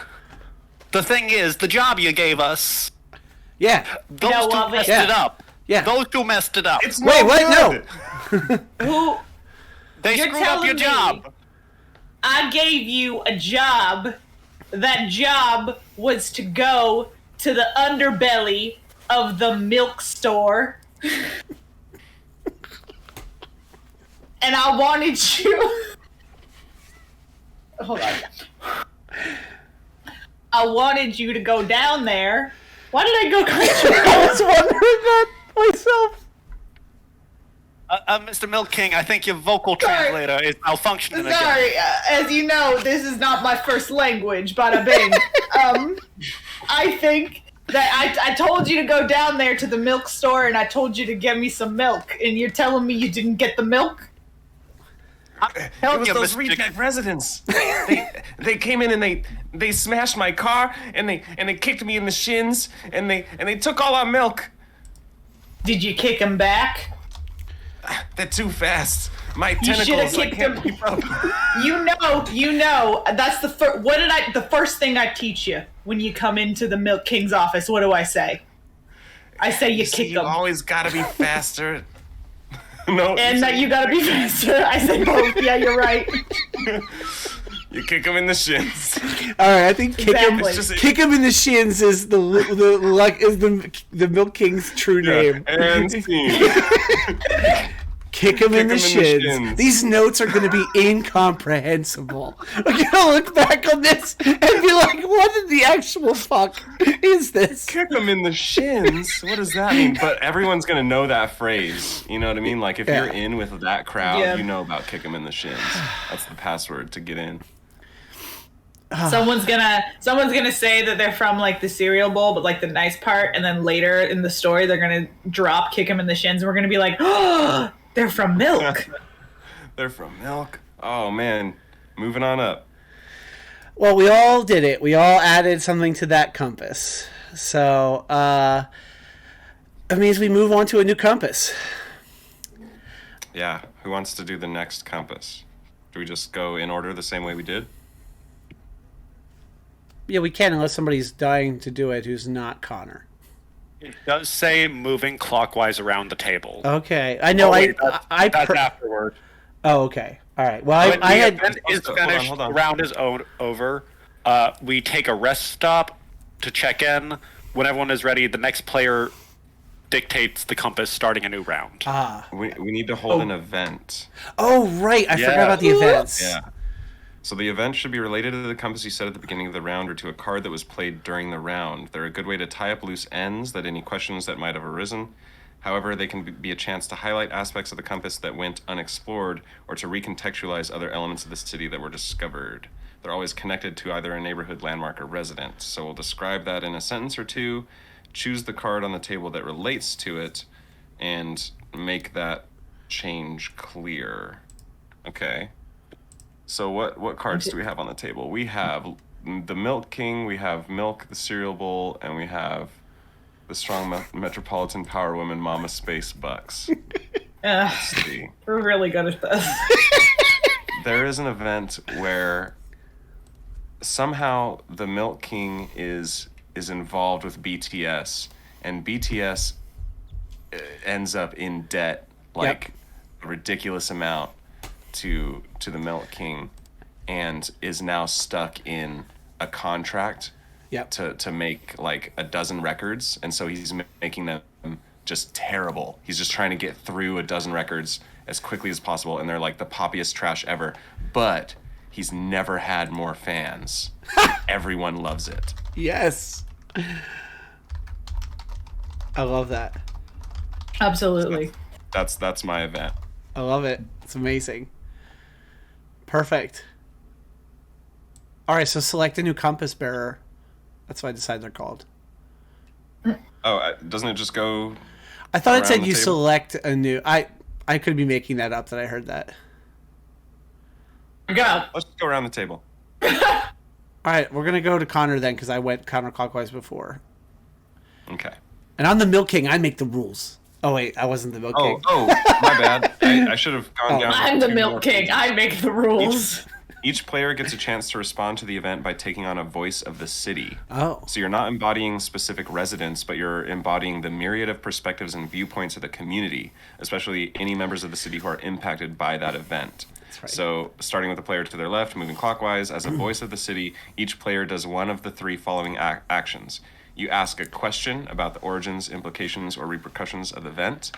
the thing is, the job you gave us, Yeah. those know two what, messed yeah. it up. Yeah. Those two messed it up. It's Wait, no what? good. No. Who? They You're screwed up your telling me- job. I gave you a job. That job was to go to the underbelly of the milk store. And I wanted you... Hold on. I wanted you to go down there. Why did I go crazy? I was wondering that myself. Mr. Milk King, I think your vocal Sorry. translator is malfunctioning again. Sorry, as you know, this is not my first language, bada bing. I think that I told you to go down there to the milk store and I told you to get me some milk, and you're telling me you didn't get the milk? It was those reject residents. They came in and they smashed my car and they kicked me in the shins and they took all our milk. Did you kick him back? They're too fast. My You should have tentacles I kicked can't him. keep up. You know. That's the first. The first thing I teach you when you come into the Milk King's office? What do I say? I say you See, kick you him, always gotta be faster. No, and that you gotta be faster. I say both. Yeah, you're right. you kick them in the shins. All right, I think Exactly. It's just- kick him in the shins is the Milk King's true name. And scene. Kick him in the him in the shins. shins. These notes are going to be incomprehensible. I'm going to look back on this and be like, what in the actual fuck is this? Kick them in the shins. What does that mean? But everyone's gonna know that phrase. You know what I mean? Like if Yeah. you're in with that crowd, Yeah. you know about kick them in the shins. That's the password to get in. Someone's gonna say that they're from like the cereal bowl, but like the nice part, and then later in the story they're gonna kick him in the shins, and we're gonna be like, oh, they're from milk. They're from milk. Oh man, moving on up. Well, we all did it. We all added something to that compass. So, that means we move on to a new compass. Yeah, who wants to do the next compass? Do we just go in order the same way we did? Yeah, we can unless somebody's dying to do it who's not Connor. It does say moving clockwise around the table. Okay. I know. Wait, that's I afterward. Oh, okay. All right. Well, When I the had. event is Hold on, finished, hold on. the round is over. We take a rest stop to check in. When everyone is ready, the next player dictates the compass, starting a new round. We need to hold an event. Oh, right. I forgot Yeah. about the events. Yeah. So the event should be related to the compass you set at the beginning of the round or to a card that was played during the round. They're a good way to tie up loose ends that any questions that might have arisen. However, they can be a chance to highlight aspects of the compass that went unexplored or to recontextualize other elements of the city that were discovered. They're always connected to either a neighborhood landmark or resident. So we'll describe that in a sentence or two, choose the card on the table that relates to it, and make that change clear. Okay. So what cards do we have on the table? We have the Milk King, we have Milk, the cereal bowl, and we have the strong metropolitan power woman, Mama Space Bucks. Let's see. We're really good at this. There is an event where somehow the Milk King is involved with BTS, and BTS ends up in debt, like a ridiculous amount to the Milk King, and is now stuck in a contract to make like a dozen records, and so he's making them just terrible. He's just trying to get through a dozen records as quickly as possible, and they're like the poppiest trash ever. But he's never had more fans. Everyone loves it. Yes. I love that. Absolutely. That's my event. I love it. It's amazing. Perfect. All right, so select a new compass bearer. That's what I decided they're called. Oh, doesn't it just go? I thought it Around said the you table? select a new. I could be making that up. That I heard that. Go. Let's just go around the table. All right, we're gonna go to Connor then because I went counterclockwise before. Okay. And I'm the Milk King. I make the rules. Oh wait, I wasn't the Milk King. Oh, my bad. I should have gone down. I'm the two Milk more King. pages. I make the rules. Each player gets a chance to respond to the event by taking on a voice of the city. Oh. So you're not embodying specific residents, but you're embodying the myriad of perspectives and viewpoints of the community, especially any members of the city who are impacted by that event. That's right. So starting with the player to their left, moving clockwise, as a voice of the city, each player does one of the three following actions. You ask a question about the origins, implications, or repercussions of the event,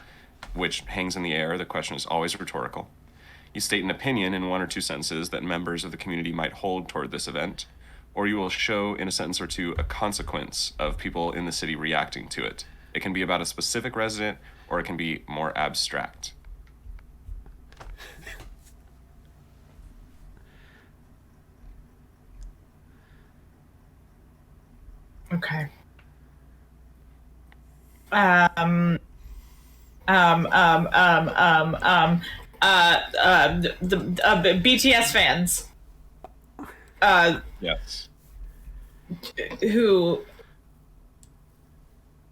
which hangs in the air. The question is always rhetorical. You state an opinion in one or two sentences that members of the community might hold toward this event, or you will show in a sentence or two a consequence of people in the city reacting to it. It can be about a specific resident, or it can be more abstract. Okay. The BTS fans, Yes. who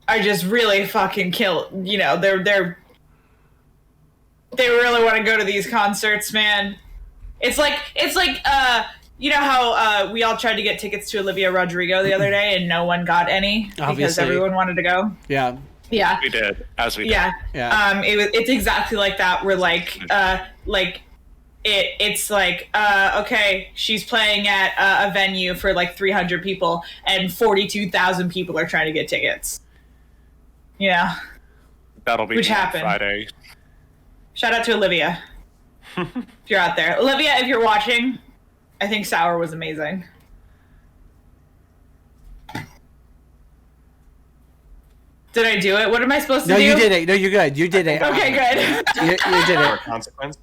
are just really fucking they really want to go to these concerts, man. It's like you know how we all tried to get tickets to Olivia Rodrigo the other day and no one got any because Obviously. everyone wanted to go. Yeah. Yeah. We did, as we did. Yeah. Yeah. It's exactly like that. We're it's like okay, she's playing at a venue for like 300 people and 42,000 people are trying to get tickets. Yeah. That'll be Which me on happened. Friday. Shout out to Olivia. If you're out there. Olivia, if you're watching, I think Sour was amazing. Did I do it? What am I supposed to No, do? you did it. No, you're good. You did it. Okay, good. You did Or it. consequence?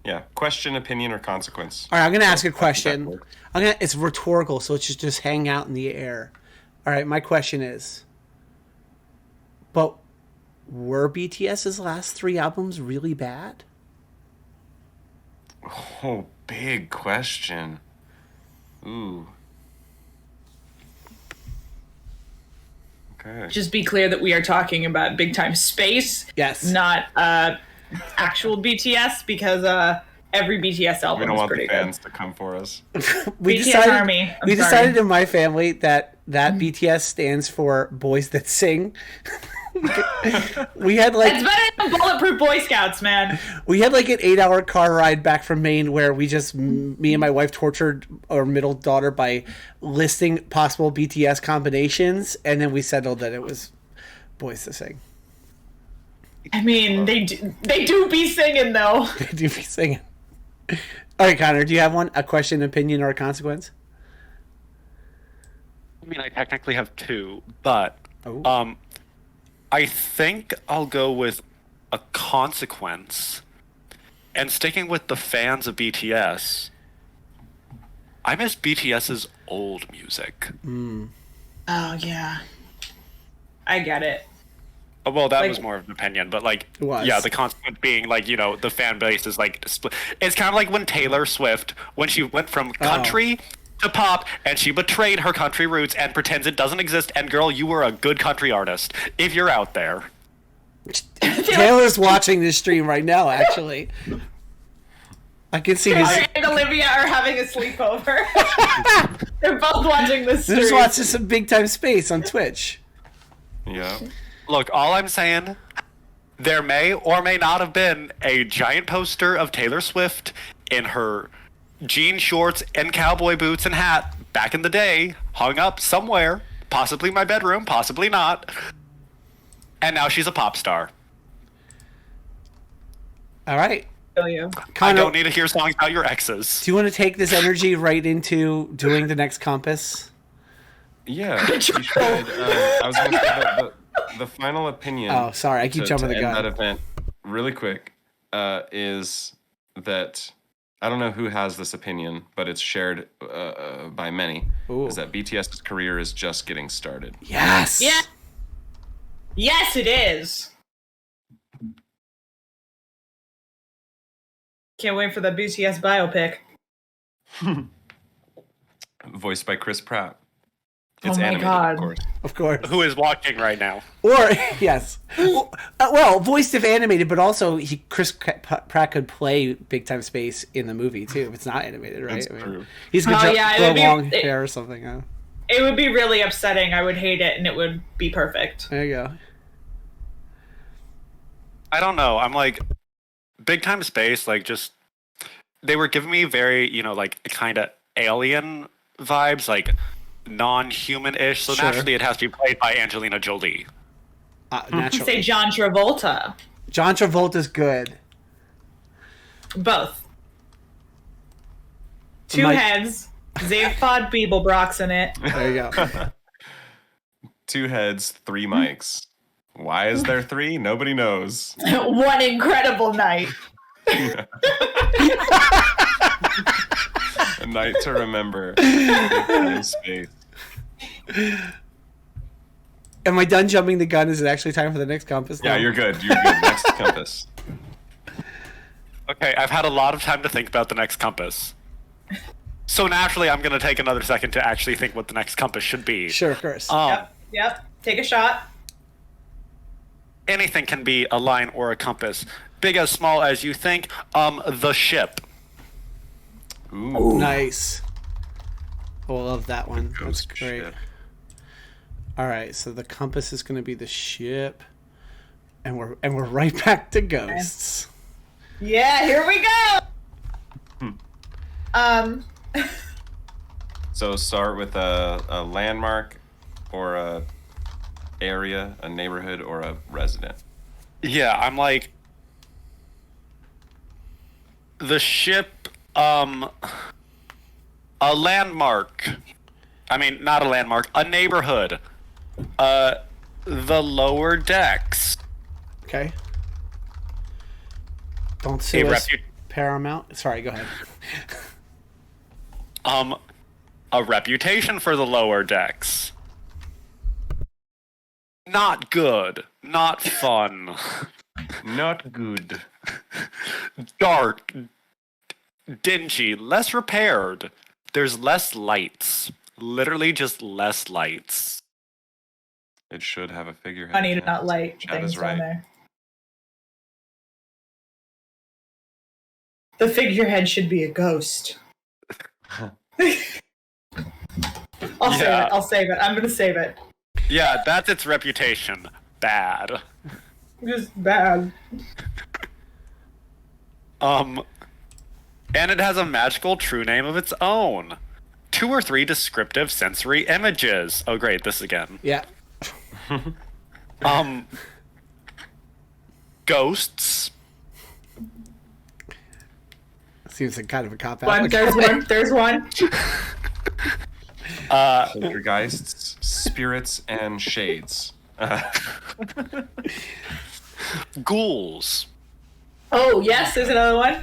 Yeah. Question, opinion, or consequence. All right, I'm going to ask a question. It's rhetorical, so it's just hang out in the air. All right, my question is, but were BTS's last 3 albums really bad? Oh, big question. Ooh. Okay. Just be clear that we are talking about Big Time Space, Yes. not actual BTS, because every BTS We album don't is want pretty the good. fans to come for us. We BTS Army. I'm we sorry. decided in my family that BTS stands for Boys That Sing. We had like It's better than Bulletproof Boy Scouts, man. we had like an 8-hour car ride back from Maine where we just me and my wife tortured our middle daughter by listing possible BTS combinations, and then we settled that it was Boys That Sing. I mean, they do be singing though. They do be singing. All right, Connor, do you have one? A question, opinion, or a consequence? I mean, I technically have 2, but Oh. I think I'll go with a consequence. And sticking with the fans of BTS, I miss BTS's old music. Oh yeah, I get it. Well, that Like- was more of an opinion, but like, It was. yeah, the consequence being like, the fan base is like split. It's kind of like when Taylor Swift, when she went from country to pop, and she betrayed her country roots and pretends it doesn't exist. And girl, you were a good country artist if you're out there. Taylor's watching this stream right now, actually. I can see his. Taylor and Olivia are having a sleepover. They're both watching this. They're just watching some Big Time Space on Twitch. Yeah. Look, all I'm saying, there may or may not have been a giant poster of Taylor Swift in her jean shorts and cowboy boots and hat back in the day, hung up somewhere, possibly my bedroom, possibly not. And now she's a pop star. All right. Kill you. I Connor, don't need to hear songs about your exes. do you want to take this energy right into doing the next compass? Yeah. You should. I was going to say the final opinion. Oh, sorry, I keep jumping the end gun. that event really quick is that I don't know who has this opinion, but it's shared by many. Ooh. Is that BTS's career is just getting started. Yes. Yeah. Yes, it is. Can't wait for the BTS biopic. Voiced by Chris Pratt. It's my animated, God. of course. Of course. Who is watching right now? Or yes, well, voiced if animated, but also Chris Pratt could play Big Time Space in the movie too. If it's not animated, right? That's true. He's gonna Oh, yeah, it grow would be- long hair or something. Huh? It would be really upsetting. I would hate it, and it would be perfect. There you go. I don't know. I'm like, Big Time Space, like, just they were giving me very, like, kind of alien vibes, like non-human-ish. So Sure. naturally, it has to be played by Angelina Jolie. Naturally, Say John Travolta. John Travolta's good. Both. Two Mike- heads. Zavpod Beeblebrock's in it. There you go. 2 heads, 3 mics. Why is there 3? Nobody knows. One incredible night. A night to remember. Big Time Space. Am I done jumping the gun? Is it actually time for the next compass? Yeah, now? you're good. You're good. Next compass. Okay, I've had a lot of time to think about the next compass. So naturally, I'm going to take another second to actually think what the next compass should be. Sure, of course. Yep. Take a shot. Anything can be a line or a compass. Big as small as you think. The ship. Ooh. Nice. I love that one. That's Ghost great. ship. All right, so the compass is going to be the ship, and we're right back to ghosts. Yeah, here we go. So start with a landmark or a area, a neighborhood, or a resident. Yeah, I'm like the ship. A landmark. I mean, not a landmark. A neighborhood. The lower decks. Okay. Don't sue A us, Paramount. Sorry, go ahead. A reputation for the lower decks. Not good. Not fun. Not good. Dark. Dingy. Less repaired. There's less lights. Literally just less lights. It should have a figurehead. Funny to not light Chad things is right. on there. The figurehead should be a ghost. I'll save it. I'm gonna save it. Yeah, that's its reputation. Bad. Just bad. And it has a magical true name of its own. 2 or 3 descriptive sensory images. Oh great, this again. Yeah. Ghosts. Seems like kind of a cop out. There's one. Poltergeists, spirits, and shades. Ghouls. Oh yes, there's another one.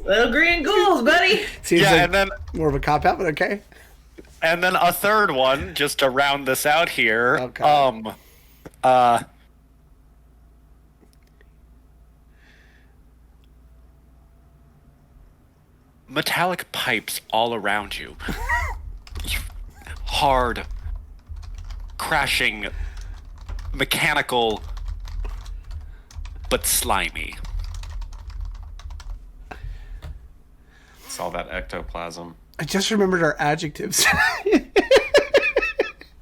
Little green ghouls, buddy. Seems Yeah, like and then more of a cop out, but okay. a third one, just to round this out here. Okay. Metallic pipes all around you. Hard, crashing, mechanical, but slimy. It's all that ectoplasm. I just remembered our adjectives.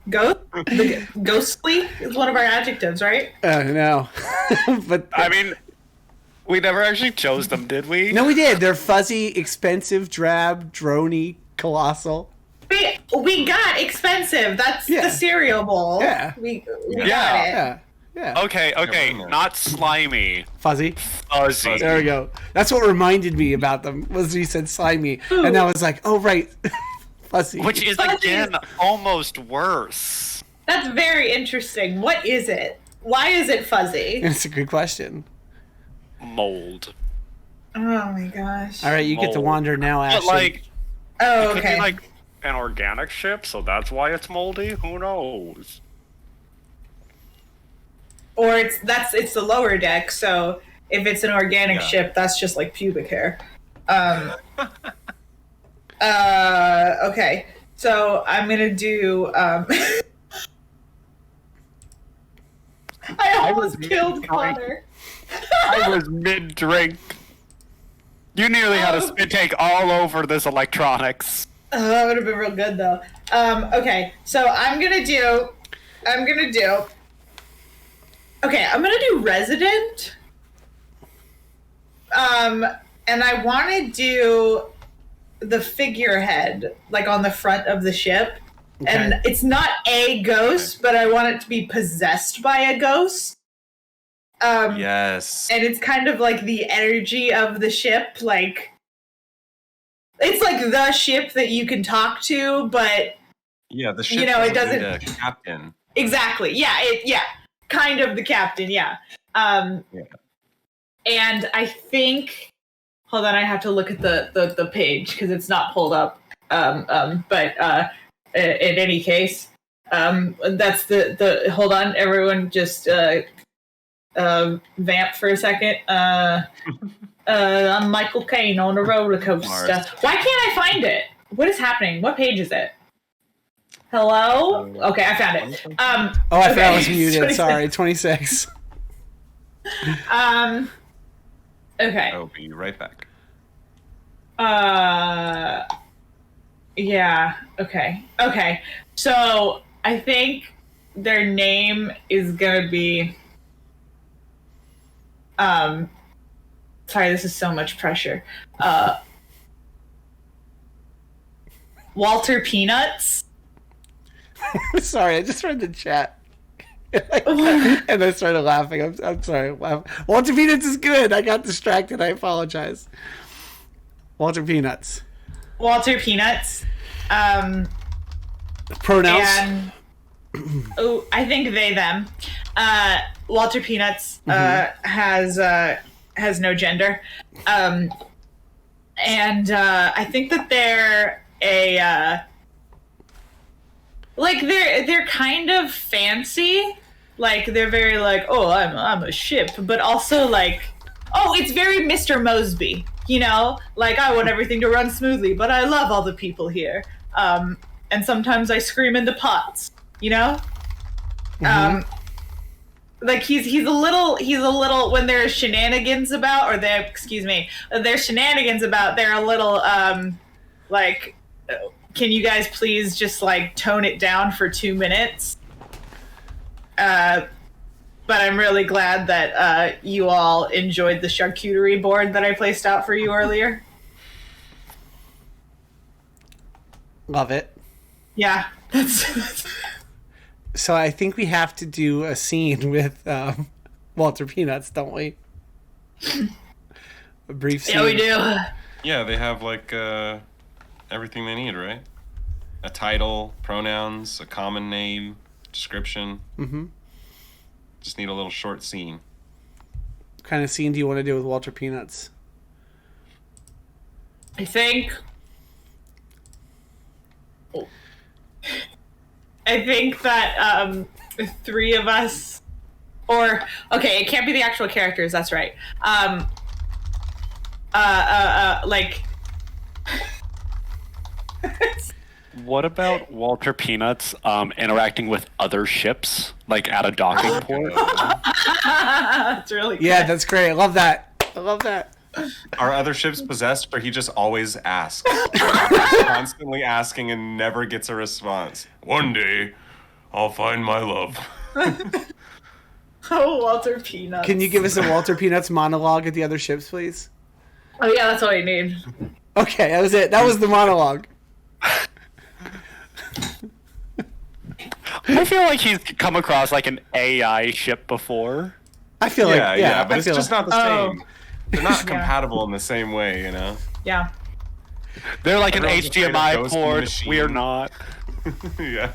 Ghostly is one of our adjectives, right? No. But I mean, we never actually chose them, did we? no, we did. They're fuzzy, expensive, drab, droney, colossal. We got expensive. That's Yeah. the cereal bowl. Yeah. We Yeah. got it. Yeah. Yeah. Okay, Yeah. not slimy. Fuzzy. Fuzzy. There we go. That's what reminded me about them was you said slimy, and I was like, oh right, fuzzy. Which is Fuzzy. again almost worse. That's very interesting. What is it? Why is it fuzzy? That's a good question. Mold. Oh my gosh. All right, you get to Mold. wander now, But Ashton. like, Oh, it could okay. be like an organic ship, so that's why it's moldy. Who knows? Or it's the lower deck, so if it's an organic Yeah. ship, that's just like pubic hair. Okay. So I'm gonna do. I almost killed Connor. I was mid-drink. You nearly had a spit take all over this electronics. Oh, that would have been real good though. Okay, so I'm gonna do. Okay, I'm gonna do resident. And I want to do the figurehead, like on the front of the ship. Okay. And it's not a ghost, but I want it to be possessed by a ghost. Yes. And it's kind of like the energy of the ship, like it's like the ship that you can talk to, but Yeah, the ship. You know, it doesn't doesn't- need a captain. exactly, yeah, kind of the captain, yeah. Yeah. And I think, hold on, I have to look at the page because it's not pulled up. But in any case, that's the hold on, everyone, just vamp for a second. I'm Michael Caine on a roller coaster. Mars. Why can't I find it? What is happening? What page is it? Hello? Okay, I found it. I okay. forgot I was muted. Sorry, 26. Okay. I'll be right back. Yeah. Okay. So I think their name is gonna be. Sorry, this is so much pressure. Walter Peanuts. Sorry, I just read the chat. And I started laughing. I'm sorry. Walter Peanuts is good. I got distracted. I apologize. Walter Peanuts. Walter Peanuts. Pronouns. And I think they them. Walter Peanuts has no gender, and I think that they're they're kind of fancy, like they're very like, oh, I'm a ship, but also like, oh, it's very Mr. Mosby, you know, like I want everything to run smoothly, but I love all the people here, and sometimes I scream into pots, you know. Like he's a little when there's shenanigans about, or there's shenanigans about, they're a little like, can you guys please just like tone it down for 2 minutes? But I'm really glad that you all enjoyed the charcuterie board that I placed out for you earlier. Love it. Yeah, that's So I think we have to do a scene with Walter Peanuts, don't we? A brief scene. yeah, we do. Yeah, they have like everything they need, right? A title, pronouns, a common name, description. Mm-hmm. Just need a little short scene. What kind of scene do you want to do with Walter Peanuts? I think that three of us, or okay, it can't be the actual characters. That's right. Like. What about Walter Peanuts interacting with other ships, like at a docking port? That's really good. Yeah, that's great. I love that. Are other ships possessed, or he just always asks? Constantly asking and never gets a response. One day, I'll find my love. Oh, Walter Peanuts. Can you give us a Walter Peanuts monologue at the other ships, please? Oh yeah, that's all I need. Okay, that was it. That was the monologue. I feel like he's come across like an AI ship before. I feel Yeah, like but I it's feel just like- not the Oh. same. They're not compatible in the same way, you know? Yeah. They're like an Everyone's afraid of HDMI ghosts in the port. machine. We are not. Yeah.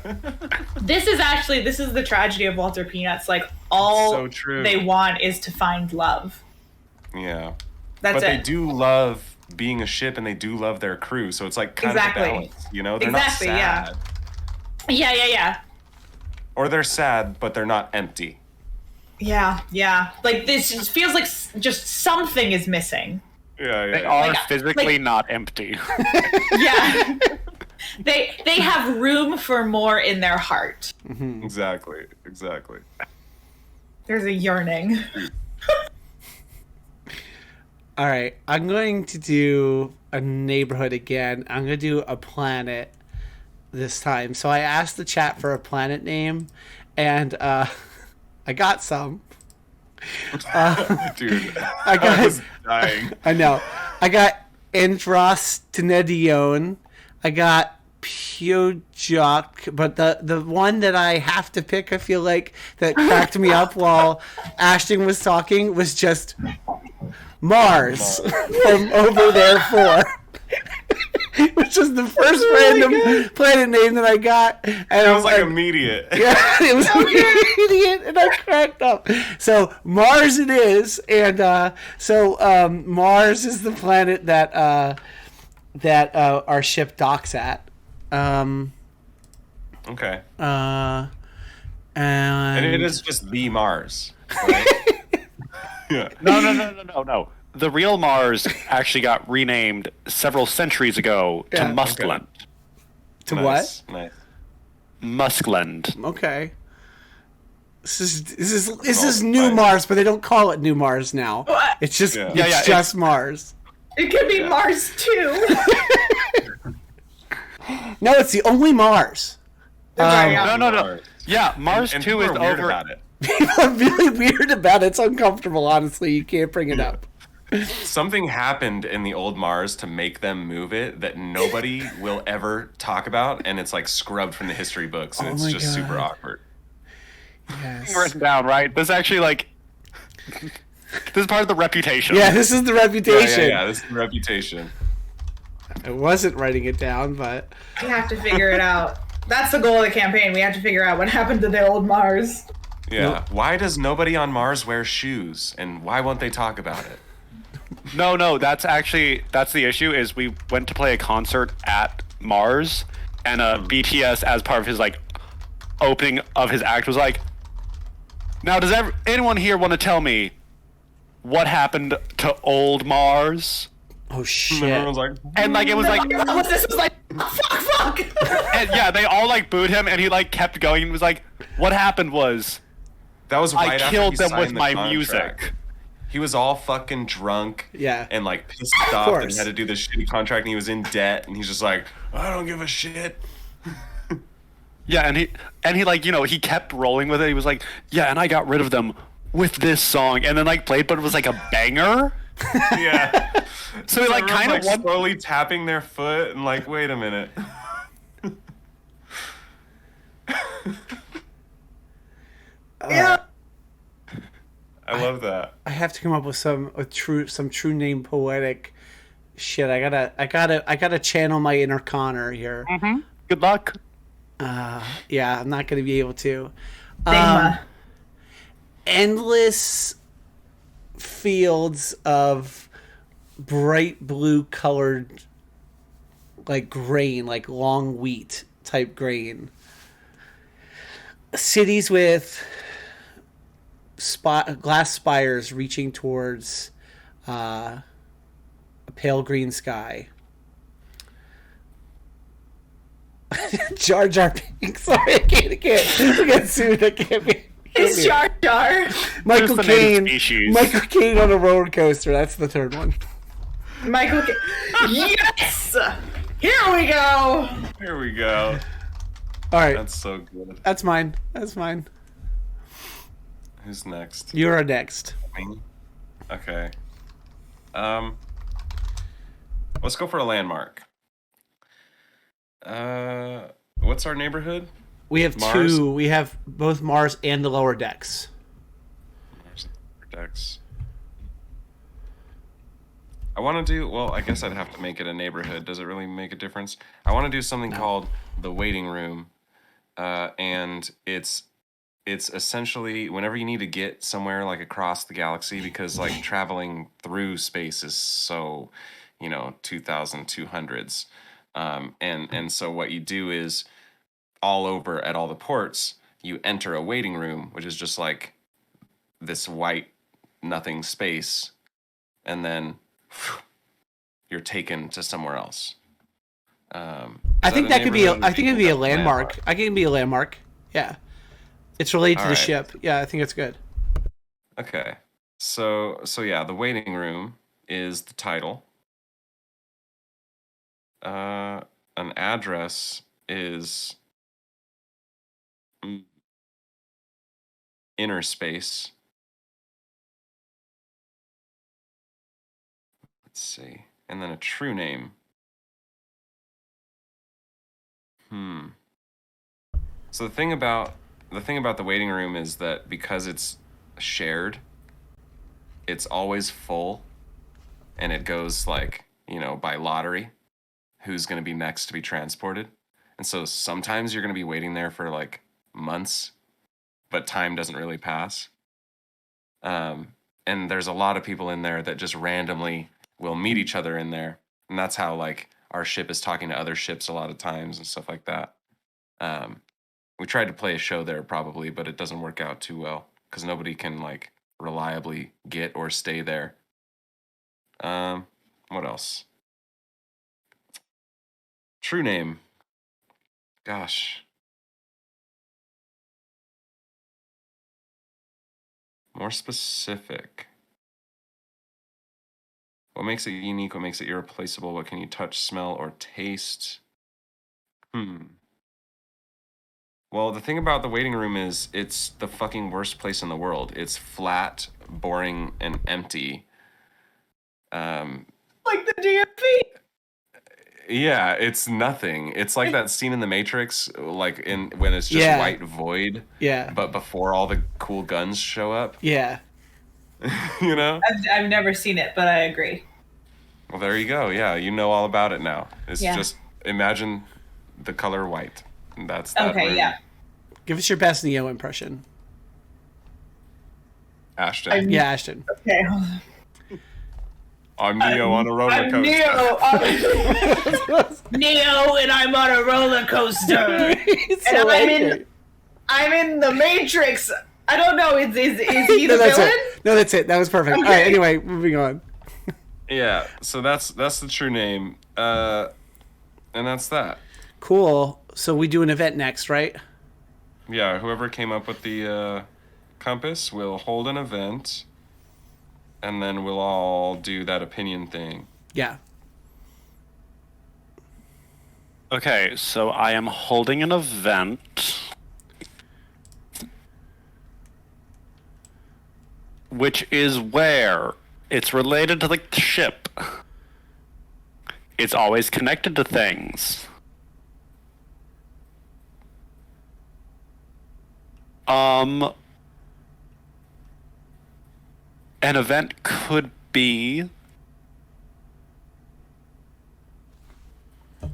This is the tragedy of Walter Peanuts. Like all So true. they want is to find love. Yeah. That's But it. they do love being a ship, and they do love their crew, so it's like kind Exactly. of a balance, you know? They're Exactly, not yeah. sad. Yeah. Or they're sad, but they're not empty. Yeah. Like this just feels like just something is missing. Yeah. They are Like, physically like- not empty. Yeah. they have room for more in their heart. Exactly. There's a yearning. All right, I'm going to do a neighborhood again. I'm going to do a planet this time. So I asked the chat for a planet name, and I got some. Dude, I was dying. I know. I got Androstenedion. I got Pyojoc, but the one that I have to pick, I feel like, that cracked me up while Ashton was talking was just Mars from Over There 4. Which was the first random planet name that I got. And It was like immediate. Yeah, it was immediate, and I cracked up. So Mars it is, and Mars is the planet that our ship docks at. Okay. And it is just the Mars. Right? Yeah. No. The real Mars actually got renamed several centuries ago to Yeah. Muskland. To Nice. Muskland. what? Okay. This is Well, New fine. Mars, but they don't call it New Mars now. What? It's just Yeah. it's just Mars. It could be Mars too. No, it's the only Mars. Sorry, No. Mars. Yeah, Mars And 2 is people are weird over. about it. People are really weird about it. It's uncomfortable, honestly. You can't bring it up. Something happened in the old Mars to make them move it that nobody will ever talk about, and it's like scrubbed from the history books, and it's my just super God. awkward. Yes. Written down, right? This actually, like... This is part of the reputation. Yeah, this is the reputation. Yeah, this is the reputation. I wasn't writing it down, but We have to figure it out. That's the goal of the campaign. We have to figure out what happened to the old Mars. Yeah. Why does nobody on Mars wear shoes, and why won't they talk about it? No, that's the issue, is we went to play a concert at Mars, and BTS, as part of his, like, opening of his act, was like, now, does anyone here want to tell me what happened to old Mars? oh shit. Everyone's like, And, like, it was like... This was like, fuck. And yeah, they all like booed him, and he like kept going and was like, "What happened was that was right I after killed he them signed with the my contract. music." He was all fucking drunk, Yeah. and like pissed off that he had to do this shitty contract, and he was in debt, and he's just like, I don't give a shit. Yeah, and he like, you know, he kept rolling with it. He was like, "Yeah, and I got rid of them with this song," and then like played, but it was like a banger. Yeah. So he like Everyone's, kind of like slowly tapping their foot and like, wait a minute. Yeah. I love that. I have to come up with some true name poetic shit. I gotta channel my inner Connor here. Good luck. Yeah, I'm not gonna be able to. Stigma. Endless fields of bright blue colored, like grain, like long wheat type grain. Cities with glass spires reaching towards a pale green sky. Jar Jar Binks. Sorry, I can't. We got sued. I can't be. It's Jar Jar. Michael Who's the native Caine. species? Michael Caine on a roller coaster. That's the third one. Michael. Yes. Here we go. Here we go. All right, That's so good. that's mine. That's mine. Who's next? You're next. Me? Okay. Let's go for a landmark. What's our neighborhood? We have Mars? two. We have both Mars and the lower decks. Mars Decks. I want to do, well, I guess I'd have to make it a neighborhood. Does it really make a difference? I want to do something called the waiting room. And it's essentially whenever you need to get somewhere like across the galaxy, because like traveling through space is so, 2200s. And so what you do is all over at all the ports, you enter a waiting room, which is just like this white nothing space, and then you're taken to somewhere else. I think that could be. I think it'd be a landmark. I think it'd be a landmark. Yeah, it's related to the ship. Yeah, I think it's good. Okay, so yeah, the waiting room is the title. An address is inner space. Let's see, and then a true name. So the thing about the waiting room is that because it's shared, it's always full, and it goes like, by lottery, who's going to be next to be transported. And so sometimes you're going to be waiting there for like months, but time doesn't really pass. And there's a lot of people in there that just randomly will meet each other in there. And that's how like our ship is talking to other ships a lot of times and stuff like that. We tried to play a show there probably, but it doesn't work out too well because nobody can like reliably get or stay there. What else? True name. Gosh. More specific. What makes it unique? What makes it irreplaceable? What can you touch, smell, or taste? Well, the thing about the waiting room is it's the fucking worst place in the world. It's flat, boring, and empty. Like the DMV. Yeah, it's nothing. It's like that scene in The Matrix, like when it's just white void. Yeah. But before all the cool guns show up. Yeah. I've never seen it, but I agree. Well, there you go. Yeah, you know all about it now. It's Yeah. just imagine the color white. And that's that Okay, room. yeah. Give us your best Neo impression. Ashton. Yeah, Ashton. Okay, hold on. I'm Neo on a roller coaster. I'm Neo. Neo, and I'm on a roller coaster. So I'm in the Matrix. I don't know. Is he the that's villain? it. No, that's it. That was perfect. Okay. All right. Anyway, moving on. Yeah, so that's the true name. And that's that. Cool. So we do an event next, right? Yeah, whoever came up with the compass will hold an event, and then we'll all do that opinion thing. Yeah. Okay, so I am holding an event, which is where it's related to the ship. It's always connected to things. An event could be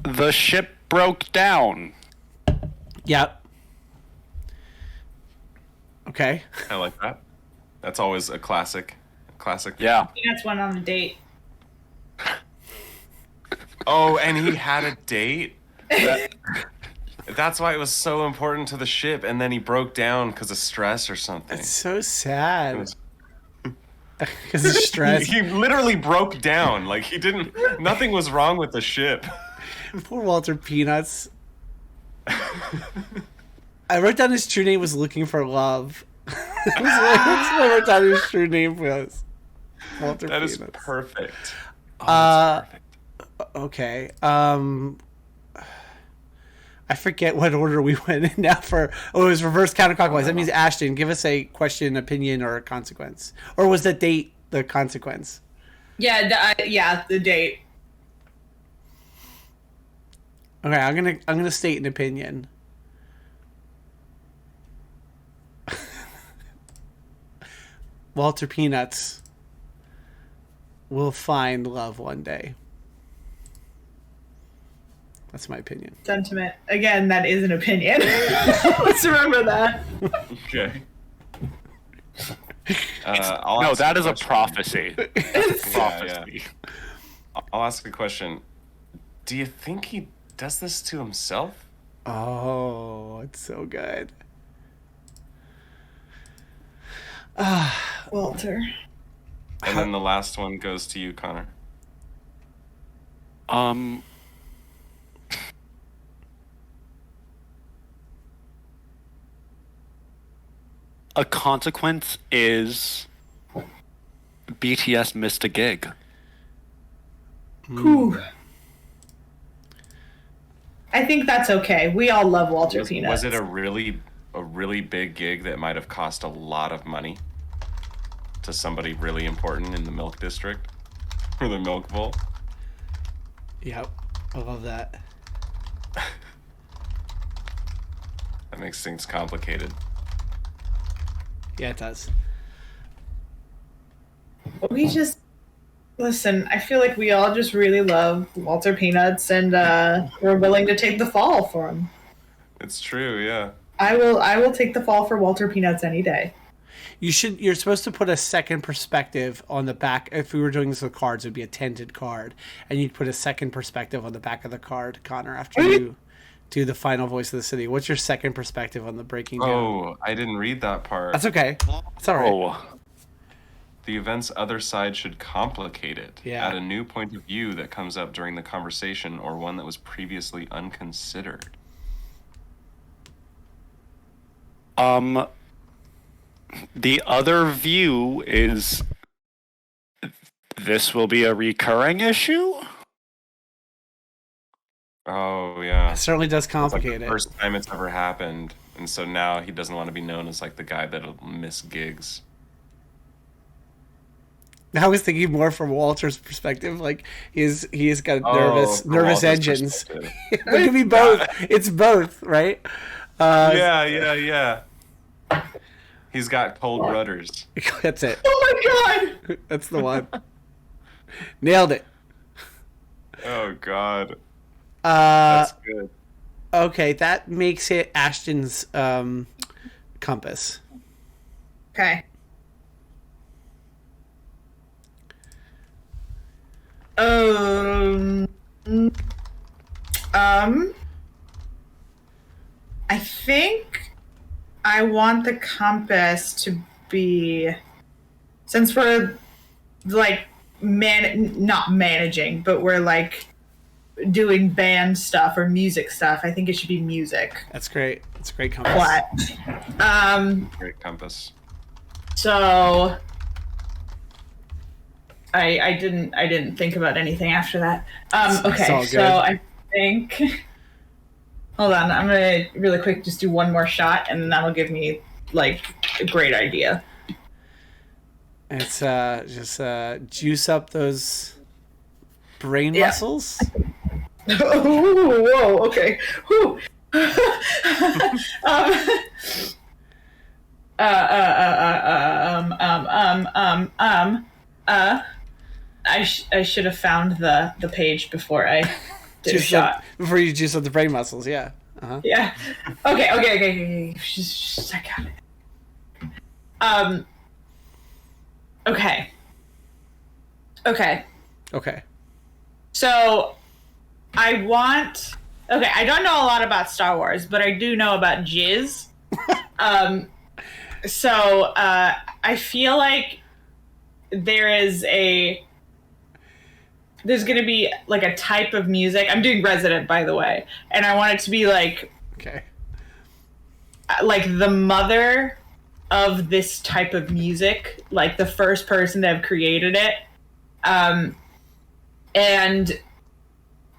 the ship broke down. Yep. Okay. I like that. That's always a classic. Yeah. That's one on a date. Oh, and he had a date? That's why it was so important to the ship, and then he broke down because of stress or something. It's so sad. Because of stress. He literally broke down. Like, nothing was wrong with the ship. Poor Walter Peanuts. I wrote down his true name was Looking for Love. That's what I wrote down his true name was. Walter Peanuts. That is perfect. Oh, that's perfect. Okay. I forget what order we went in now for. Oh, it was reverse counterclockwise. That means Ashton, give us a question, opinion, or a consequence. Or was the date the consequence? Yeah, the date. Okay, I'm gonna state an opinion. Walter Peanuts will find love one day. That's my opinion. Sentiment. Again, that is an opinion. Let's remember that. Okay. No, that is a prophecy. Yeah. I'll ask a question. Do you think he does this to himself? Oh, it's so good. Walter. And then the last one goes to you, Connor. a consequence is BTS missed a gig. Whew. I think that's okay. We all love Walter Peanuts. Was it a really big gig that might have cost a lot of money to somebody really important in the milk district or the milk bowl? Yep, I love that. That makes things complicated. Yeah, it does. We just listen. I feel like we all just really love Walter Peanuts, and we're willing to take the fall for him. It's true, yeah. I will take the fall for Walter Peanuts any day. You're supposed to put a second perspective on the back. If we were doing this with cards, it would be a tinted card, and you'd put a second perspective on the back of the card, Connor, after you do the final voice of the city. What's your second perspective on the breaking down? Oh, I didn't read that part. That's okay. It's all right. Oh. The event's other side should complicate it. Yeah. Add a new point of view that comes up during the conversation or one that was previously unconsidered. The other view is this will be a recurring issue? Oh, yeah. It certainly does It's like complicate the it. first time it's ever happened. And so now he doesn't want to be known as like the guy that'll miss gigs. I was thinking more from Walter's perspective, like he's got nervous from Walter's engines. perspective. It could be both. It's both, right? Yeah. He's got cold rudders. That's it. Oh my god! That's the one. Nailed it. Oh, God. That's good. Okay, that makes it Ashton's compass. Okay. I think I want the compass to be, since we're like not managing, but we're like doing band stuff or music stuff. I think it should be music. That's great. That's a great compass. What? Great compass. So I didn't think about anything after that. Okay, so I think. Hold on, I'm gonna really quick just do one more shot, and that'll give me like a great idea. It's just juice up those brain muscles. Oh, whoa, okay. Whew. I should have found the page before I did a shot. Before you juice up the brain muscles, yeah. Uh-huh. Yeah. Okay. Just I got it. Okay. So, I don't know a lot about Star Wars, but I do know about jizz. So, I feel like there's going to be like a type of music. I'm doing Resident, by the way, and I want it to be like the mother of this type of music, like the first person to have created it. And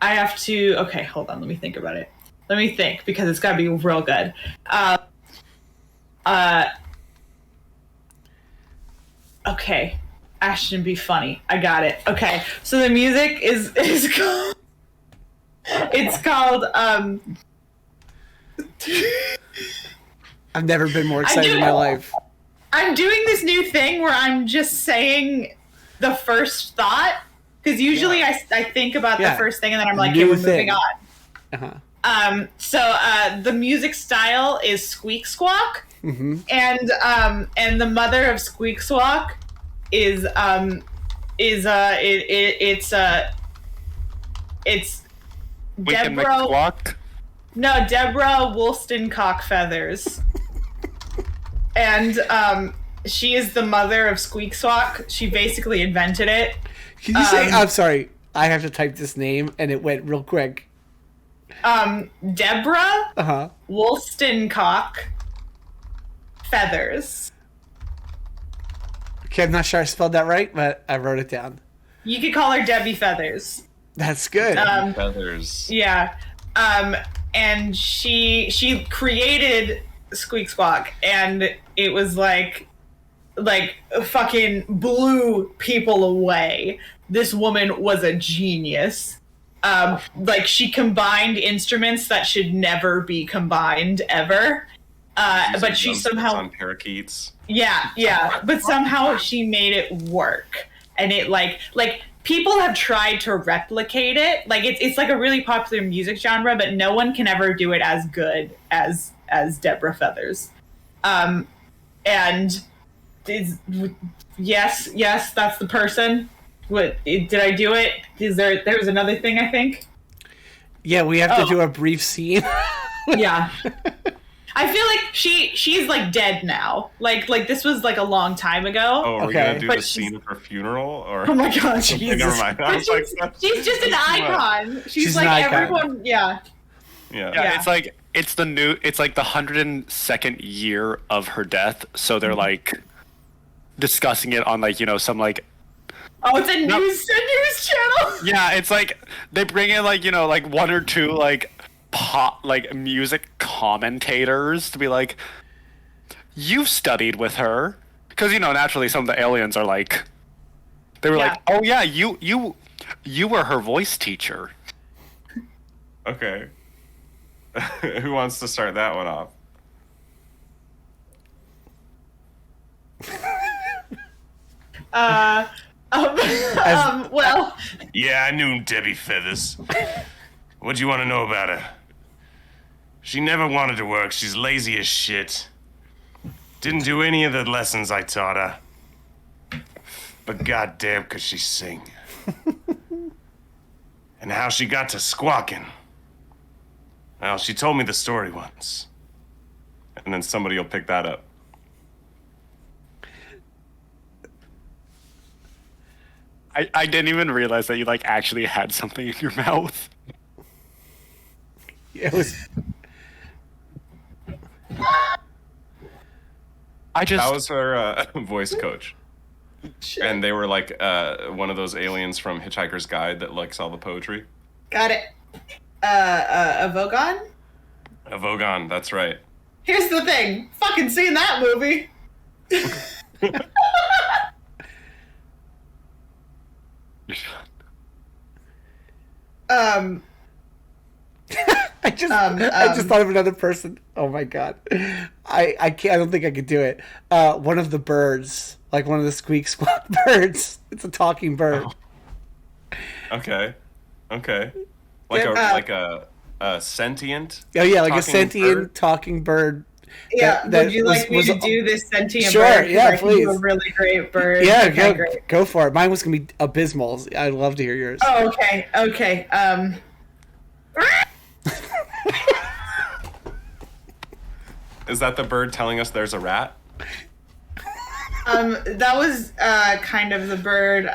I have to, okay, hold on, let me think about it. Let me think, because it's got to be real good. Okay. Ashton, be funny. I got it. Okay, so the music is called. It's called. I've never been more excited in my life. I'm doing this new thing where I'm just saying the first thought, because usually I think about the first thing and then I'm like, okay, we're moving on. Uh-huh. So the music style is squeak squawk, and the mother of squeak squawk it's Deborah. No, Deborah Wollstonecraft Feathers, and she is the mother of Squeak Squawk. She basically invented it. Can you say? I'm sorry, I have to type this name, and it went real quick. Deborah Wollstonecraft Feathers. Okay, I'm not sure I spelled that right, but I wrote it down. You could call her Debbie Feathers. That's good. Feathers. Yeah. And she created Squeak Squawk, and it was like fucking blew people away. This woman was a genius. Like, she combined instruments that should never be combined ever. But she somehow on parakeets. Yeah, but somehow she made it work, and it like people have tried to replicate it. Like, it's like a really popular music genre, but no one can ever do it as good as Deborah Feathers. And yes, that's the person. What did I do it? There was another thing, I think. Yeah, we have to do a brief scene. Yeah. I feel like she's like dead now. Like this was like a long time ago. Oh, are we Okay. gonna do But the scene of her funeral? Or Oh my god, Okay, never mind. I was like, she's just an icon. She's an like icon. everyone. Yeah. yeah. Yeah, Yeah. it's like the 102nd year of her death, so they're like discussing it on some like. Oh, it's a news channel. Yeah, it's like they bring in like one or two like pop music commentators to be like, you've studied with her, because naturally some of the aliens are like, they were like, oh yeah, you were her voice teacher. Okay. Who wants to start that one off? Well, Yeah, I knew Debbie Feathers. What do you want to know about her? She never wanted to work. She's lazy as shit. Didn't do any of the lessons I taught her. But goddamn, could she sing. And how she got to squawking. Well, she told me the story once. And then somebody will pick that up. I didn't even realize that you like actually had something in your mouth. It was. That was her voice coach. And they were like one of those aliens from Hitchhiker's Guide that likes all the poetry. got it. A Vogon? A Vogon, that's right. Here's the thing. Fucking seen that movie. I just thought of another person. Oh my god, I can't. I don't think I could do it. One of the birds, like one of the Squeak Squawk birds. It's a talking bird. Okay. Like a sentient. Oh yeah, like a talking sentient bird? talking bird. Yeah, that would you was- like me was- to do this sentient Sure, bird? 'Cause yeah, I can do please. a really great bird. Yeah, Okay, great. go for it. Mine was gonna be abysmal. I'd love to hear yours. Oh, okay. Is that the bird telling us there's a rat? That was kind of the bird.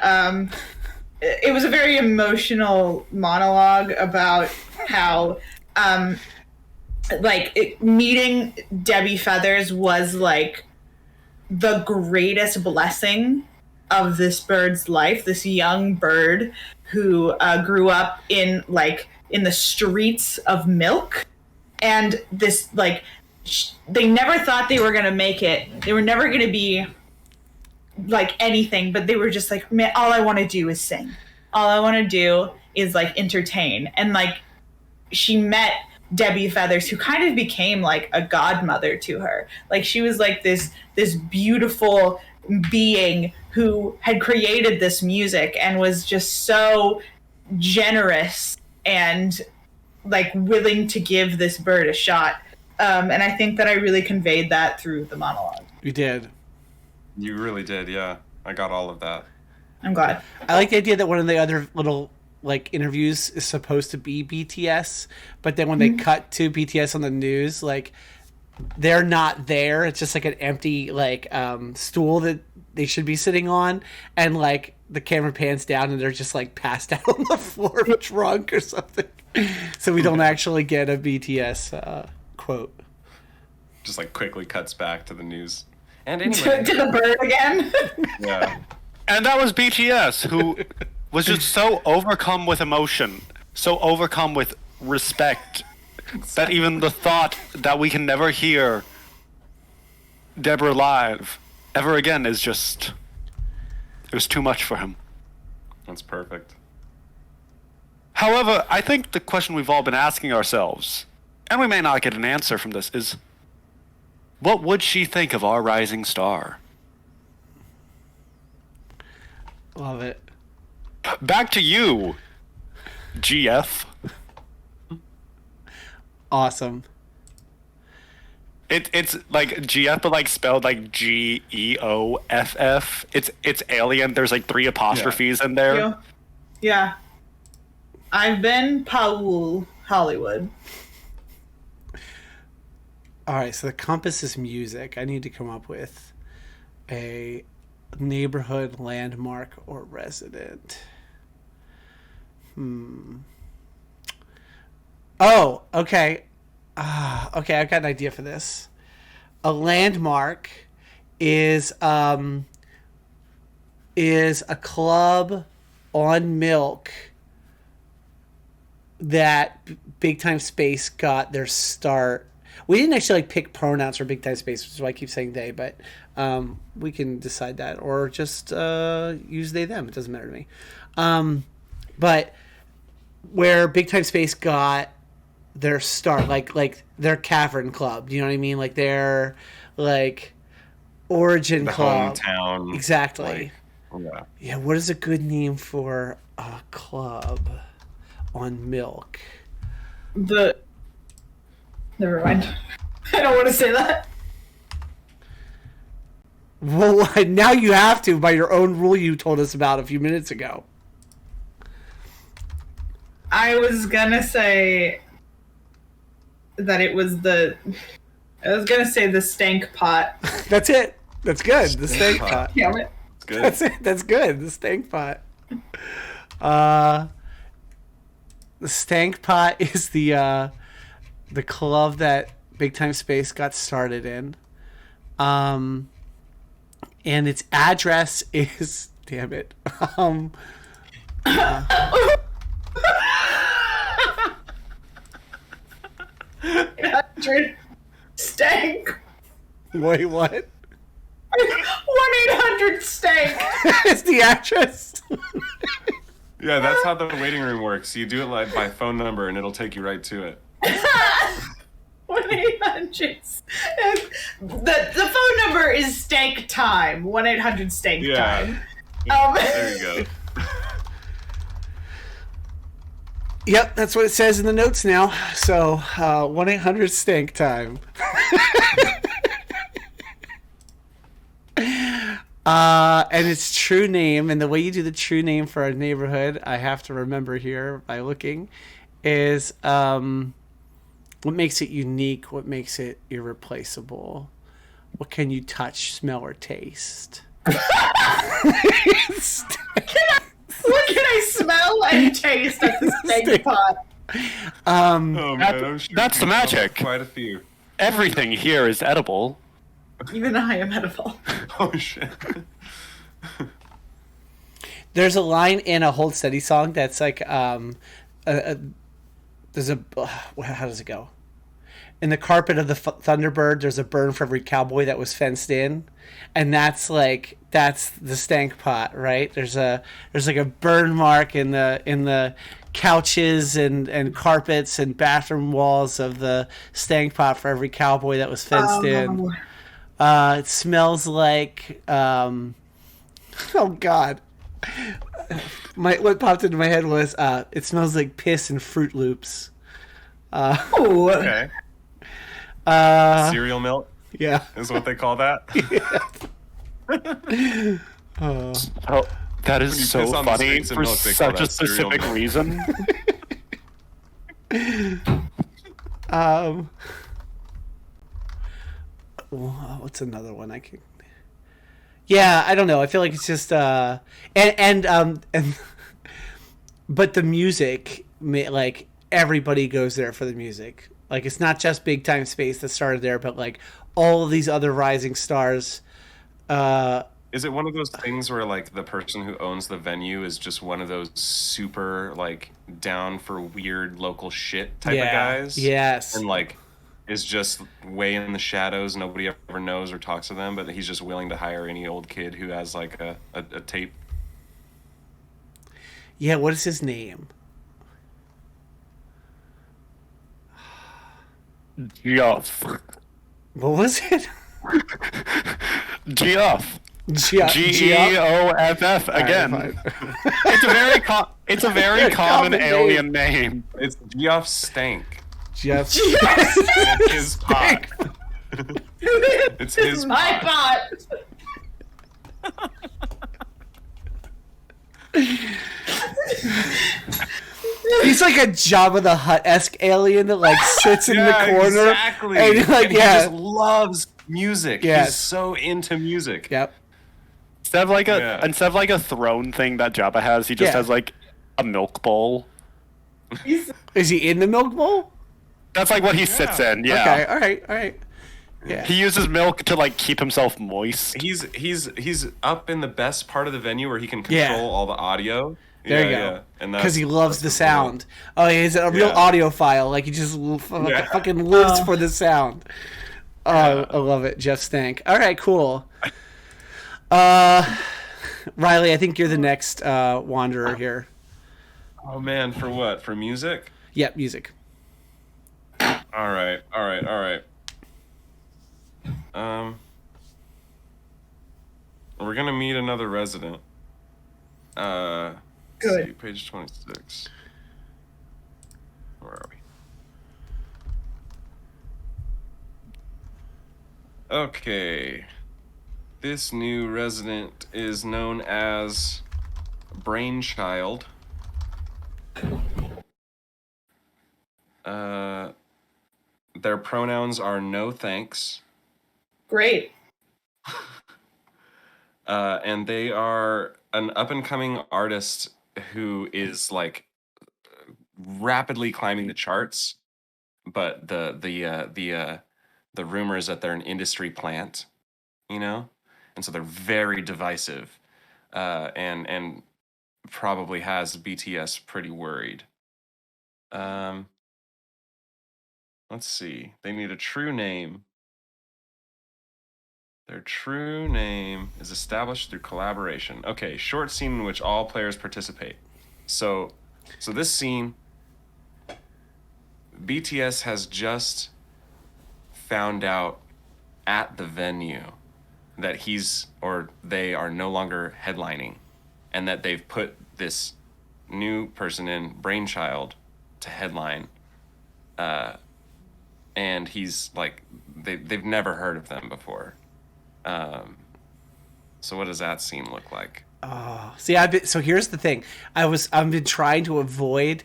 It was a very emotional monologue about how, meeting Debbie Feathers was like the greatest blessing of this bird's life. This young bird who grew up in the streets of milk, and this they never thought they were gonna make it. They were never gonna be like anything, but they were just like, man, all I want to do is sing. All I want to do is like entertain. And like, she met Debbie Feathers, who kind of became like a godmother to her. Like, she was like this beautiful being who had created this music and was just so generous and like willing to give this bird a shot. And I think that I really conveyed that through the monologue. You did. You really did, yeah. I got all of that. I'm glad. I like the idea that one of the other little like interviews is supposed to be BTS, but then when they cut to BTS on the news, like they're not there. It's just like an empty like stool that they should be sitting on, and like the camera pans down and they're just like passed out on the floor, drunk or something. So we don't actually get a BTS quote. Just like quickly cuts back to the news. And To anyway, the bird again. yeah. And that was BTS, who was just so overcome with emotion, so overcome with respect, that even the thought that we can never hear Deborah live ever again is just... It was too much for him. That's perfect. However, I think the question we've all been asking ourselves, and we may not get an answer from this, is what would she think of our rising star? Love it. Back to you, GF. Awesome. It's like GF, but like spelled like GEOFF. It's alien. There's like 3 apostrophes in there. Yeah. I've been Paul Hollywood. All right, so the compass is music. I need to come up with a neighborhood, landmark, or resident. Oh, okay. Okay, I've got an idea for this. A landmark is a club on Milk that Big Time Space got their start. We didn't actually pick pronouns for Big Time Space, which is why I keep saying they, but we can decide that, or just use they them. It doesn't matter to me. But where Big Time Space got their start, like their cavern club, you know what I mean? Like their origin The club. hometown. Exactly. Yeah. What is a good name for a club on Milk? Never mind. I don't want to say that. Well, now you have to by your own rule you told us about a few minutes ago. I was gonna say that it was I was gonna say the stank pot. That's it. That's good. The stank pot. pot. Damn it. It's good. That's it. That's good. The stank pot. The stank pot is the club that Big Time Space got started in. And its address is damn it. 100 stank. Wait, what? 1-800 stank. It's the address. Yeah, that's how the waiting room works. You do it like by phone number, and it'll take you right to it. 1-800. The phone number is stank time. 1-800 stank time. There you go. Yep, that's what it says in the notes now. So, 1-800 stank time. And its true name, and the way you do the true name for a neighborhood, I have to remember here by looking, is what makes it unique, what makes it irreplaceable, what can you touch, smell, or taste? What can I smell and taste at the stank pot? Oh man, I'm sure That's the magic. Quite a few. Everything here is edible. Even I am edible. Oh shit. There's a line in a Hold Steady song that's like, there's a, how does it go? In the carpet of the Thunderbird, there's a burn for every cowboy that was fenced in, and that's the stank pot, right? There's like a burn mark in the couches and carpets and bathroom walls of the stank pot for every cowboy that was fenced in. It smells like, oh God. What popped into my head was, it smells like piss and Fruit Loops. Oh. Okay. Cereal milk Yeah. is what they call that. Oh, that When you is so piss on the funny streets of for milk, they call such a that cereal specific milk. reason. What's another one I can? Yeah, I don't know. I feel like it's just but the music, like everybody goes there for the music. Like, it's not just Big Time Space that started there, but like all of these other rising stars. Is it one of those things where like the person who owns the venue is just one of those super like down for weird local shit type of guys? Yes. And like is just way in the shadows, nobody ever knows or talks to them, but he's just willing to hire any old kid who has like a tape. Yeah, what is his name? Geoff. What was it? Geoff. Geoff. Geoff again. Right, it's a very common alien name. It's Geoff Stank. Geoff. It's his pot. It's This his is my pot. He's like a Jabba the Hutt-esque alien that like sits in the corner. Exactly. And like, and he just loves music. Yes. He's so into music. Yep. Instead of like a throne thing that Jabba has, he just has like a milk bowl. Is he in the milk bowl? That's like what he sits in. Yeah. Okay. All right. Yeah. He uses milk to like keep himself moist. He's up in the best part of the venue where he can control all the audio. There you go. Because he loves the sound. Oh, he's a real audiophile. Like, he just fucking lives for the sound. Oh, I love it. Jeff Stank. All right, cool. Reilly, I think you're the next wanderer here. Oh, man. For what? For music? Yep, music. All right. We're going to meet another resident. Good. See, page 26. Where are we? Okay. This new resident is known as Brainchild. Their pronouns are no thanks. Great. And they are an up-and-coming artist who is like rapidly climbing the charts, but the rumor is that they're an industry plant, and so they're very divisive, and probably has BTS pretty worried. Let's see. They need a true name. Their true name is established through collaboration. Okay, short scene in which all players participate. So this scene, BTS has just found out at the venue that they are no longer headlining, and that they've put this new person in, Brainchild, to headline. And he's like, they've never heard of them before. So what does that scene look like? Oh, see, so here's the thing. I've been trying to avoid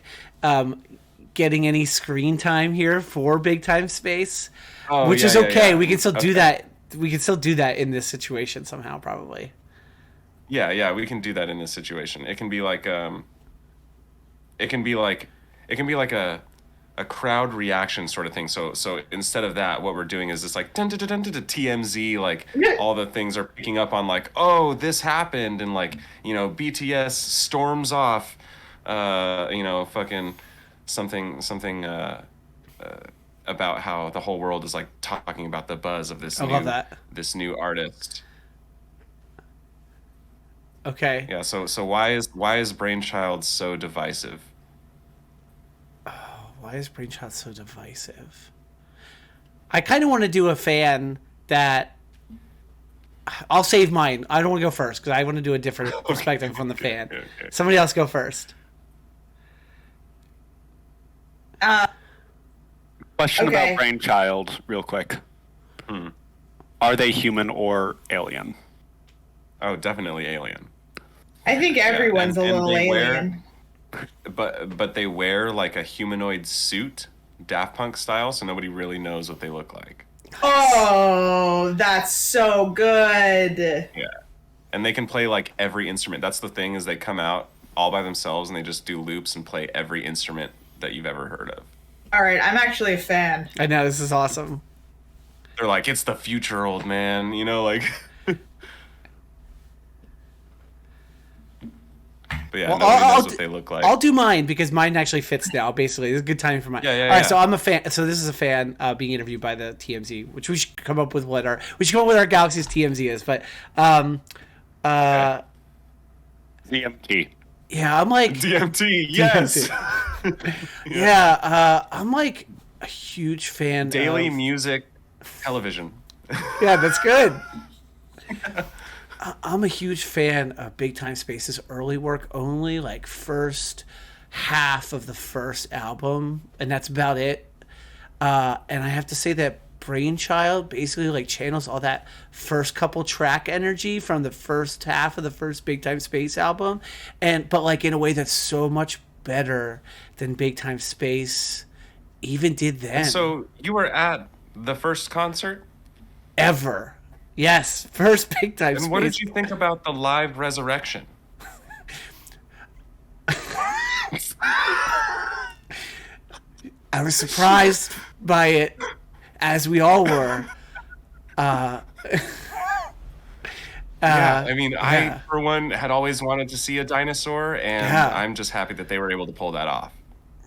getting any screen time here for Big Time Space, which is okay. Yeah. We can still do that. We can still do that in this situation somehow, probably. Yeah, we can do that in this situation. It can be like a crowd reaction sort of thing. So instead of that, what we're doing is this like TMZ, like all the things are picking up on like, oh, this happened, and like, BTS storms off, fucking something about how the whole world is like talking about the buzz of this this new artist. Okay. Yeah. So why is Brainchild so divisive? Why is Brainchild so divisive? I kind of want to do a fan that... I'll save mine. I don't want to go first because I want to do a different perspective from the fan. Okay. Somebody else go first. Question about Brainchild, real quick. Are they human or alien? Oh, definitely alien. I think everyone's a little alien. But they wear like a humanoid suit, Daft Punk style, so nobody really knows what they look like. Oh, that's so good. Yeah. And they can play like every instrument. That's the thing, is they come out all by themselves and they just do loops and play every instrument that you've ever heard of. All right, I'm actually a fan. I know, this is awesome. They're like, it's the future, old man. You know, like. But yeah, Well, nobody knows what they look like. I'll do mine because mine actually fits now. Basically, it's a good timing for mine. Yeah. All right, so I'm a fan. So this is a fan being interviewed by the TMZ, which we should come up with what our galaxy's TMZ is. But DMT. yeah, I'm like DMT, yes. yeah, I'm like a huge fan. Daily of, music, television. Yeah, that's good. I'm a huge fan of Big Time Space's early work only, like first half of the first album, and that's about it. And I have to say that Brainchild basically like channels all that first couple track energy from the first half of the first Big Time Space album, but like in a way that's so much better than Big Time Space even did then. So you were at the first concert? Ever. Yes, first Big Time Space. And what did you think about the live resurrection? I was surprised by it, as we all were. Yeah, I mean, I, for one, had always wanted to see a dinosaur, and I'm just happy that they were able to pull that off.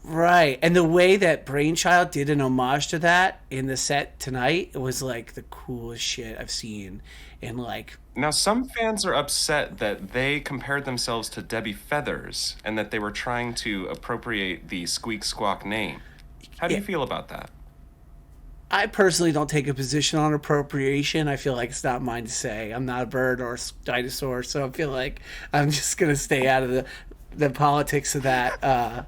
Right. And the way that Brainchild did an homage to that in the set tonight, it was like the coolest shit I've seen. And like, now, some fans are upset that they compared themselves to Debbie Feathers and that they were trying to appropriate the Squeak Squawk name. How do you feel about that? I personally don't take a position on appropriation. I feel like it's not mine to say. I'm not a bird or a dinosaur, so I feel like I'm just going to stay out of the politics of that.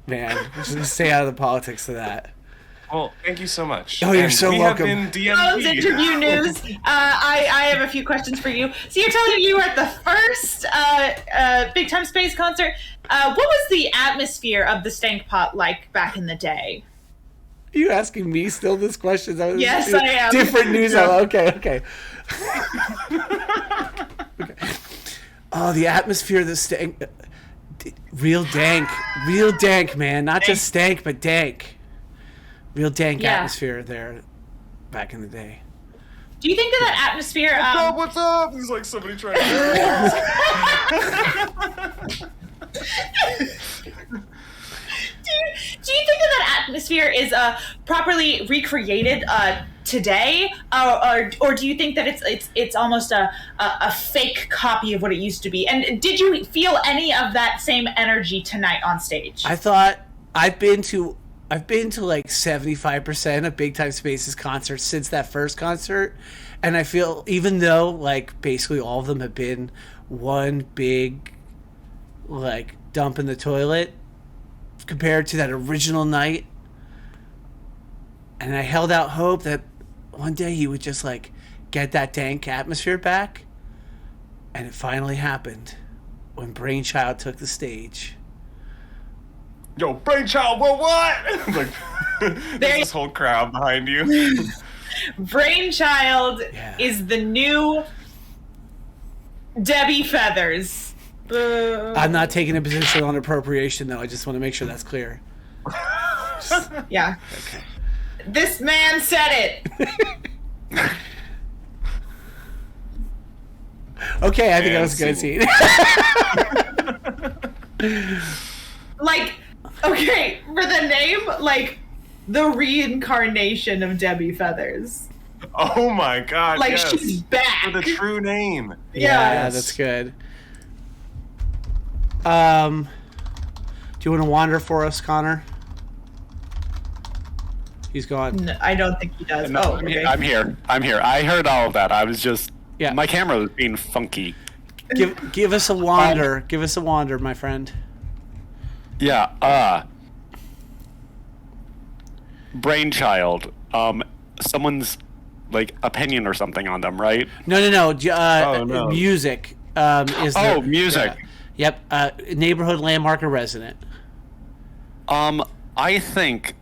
Man, I'm just going to stay out of the politics of that. Well, thank you so much. Oh, you're so welcome. Have been Jones DMP. interview news. I have a few questions for you. So you're telling me you were at the first Big Time Space concert. What was the atmosphere of the Stank Pot like back in the day? Are you asking me still this question? Yes, I am. Different news. Okay. Okay. Oh, the atmosphere of the Stank. Real dank, man. Not just stank, but dank. Real dank atmosphere there back in the day. Do you think that atmosphere... What's up? There's like somebody trying to... Do you think that atmosphere is properly recreated today, or do you think that it's almost a fake copy of what it used to be? And did you feel any of that same energy tonight on stage? I thought I've been to like 75% of Big Time Space's concerts since that first concert, and I feel even though like basically all of them have been one big like dump in the toilet compared to that original night, and I held out hope that one day he would just like get that dank atmosphere back, and it finally happened when Brainchild took the stage. Yo, Brainchild, what? Like, there's this whole crowd behind you. Brainchild is the new Debbie Feathers. I'm not taking a position on appropriation, though. I just want to make sure that's clear. Yeah. Okay. This man said it. Okay, I think that was a good scene. Like, okay, for the name, like, the reincarnation of Debbie Feathers. Oh my god, like, yes. she's back. For the true name. Yeah, that's good. Do you want to wander for us, Connor? He's gone. No, I don't think he does. No, okay. I'm here. I heard all of that. I was just... Yeah. My camera was being funky. Give us a wander. Give us a wander, my friend. Yeah, Brainchild. Someone's, like, opinion or something on them, right? No. No. Music. Is music. Yep. Neighborhood landmark or resident. I think...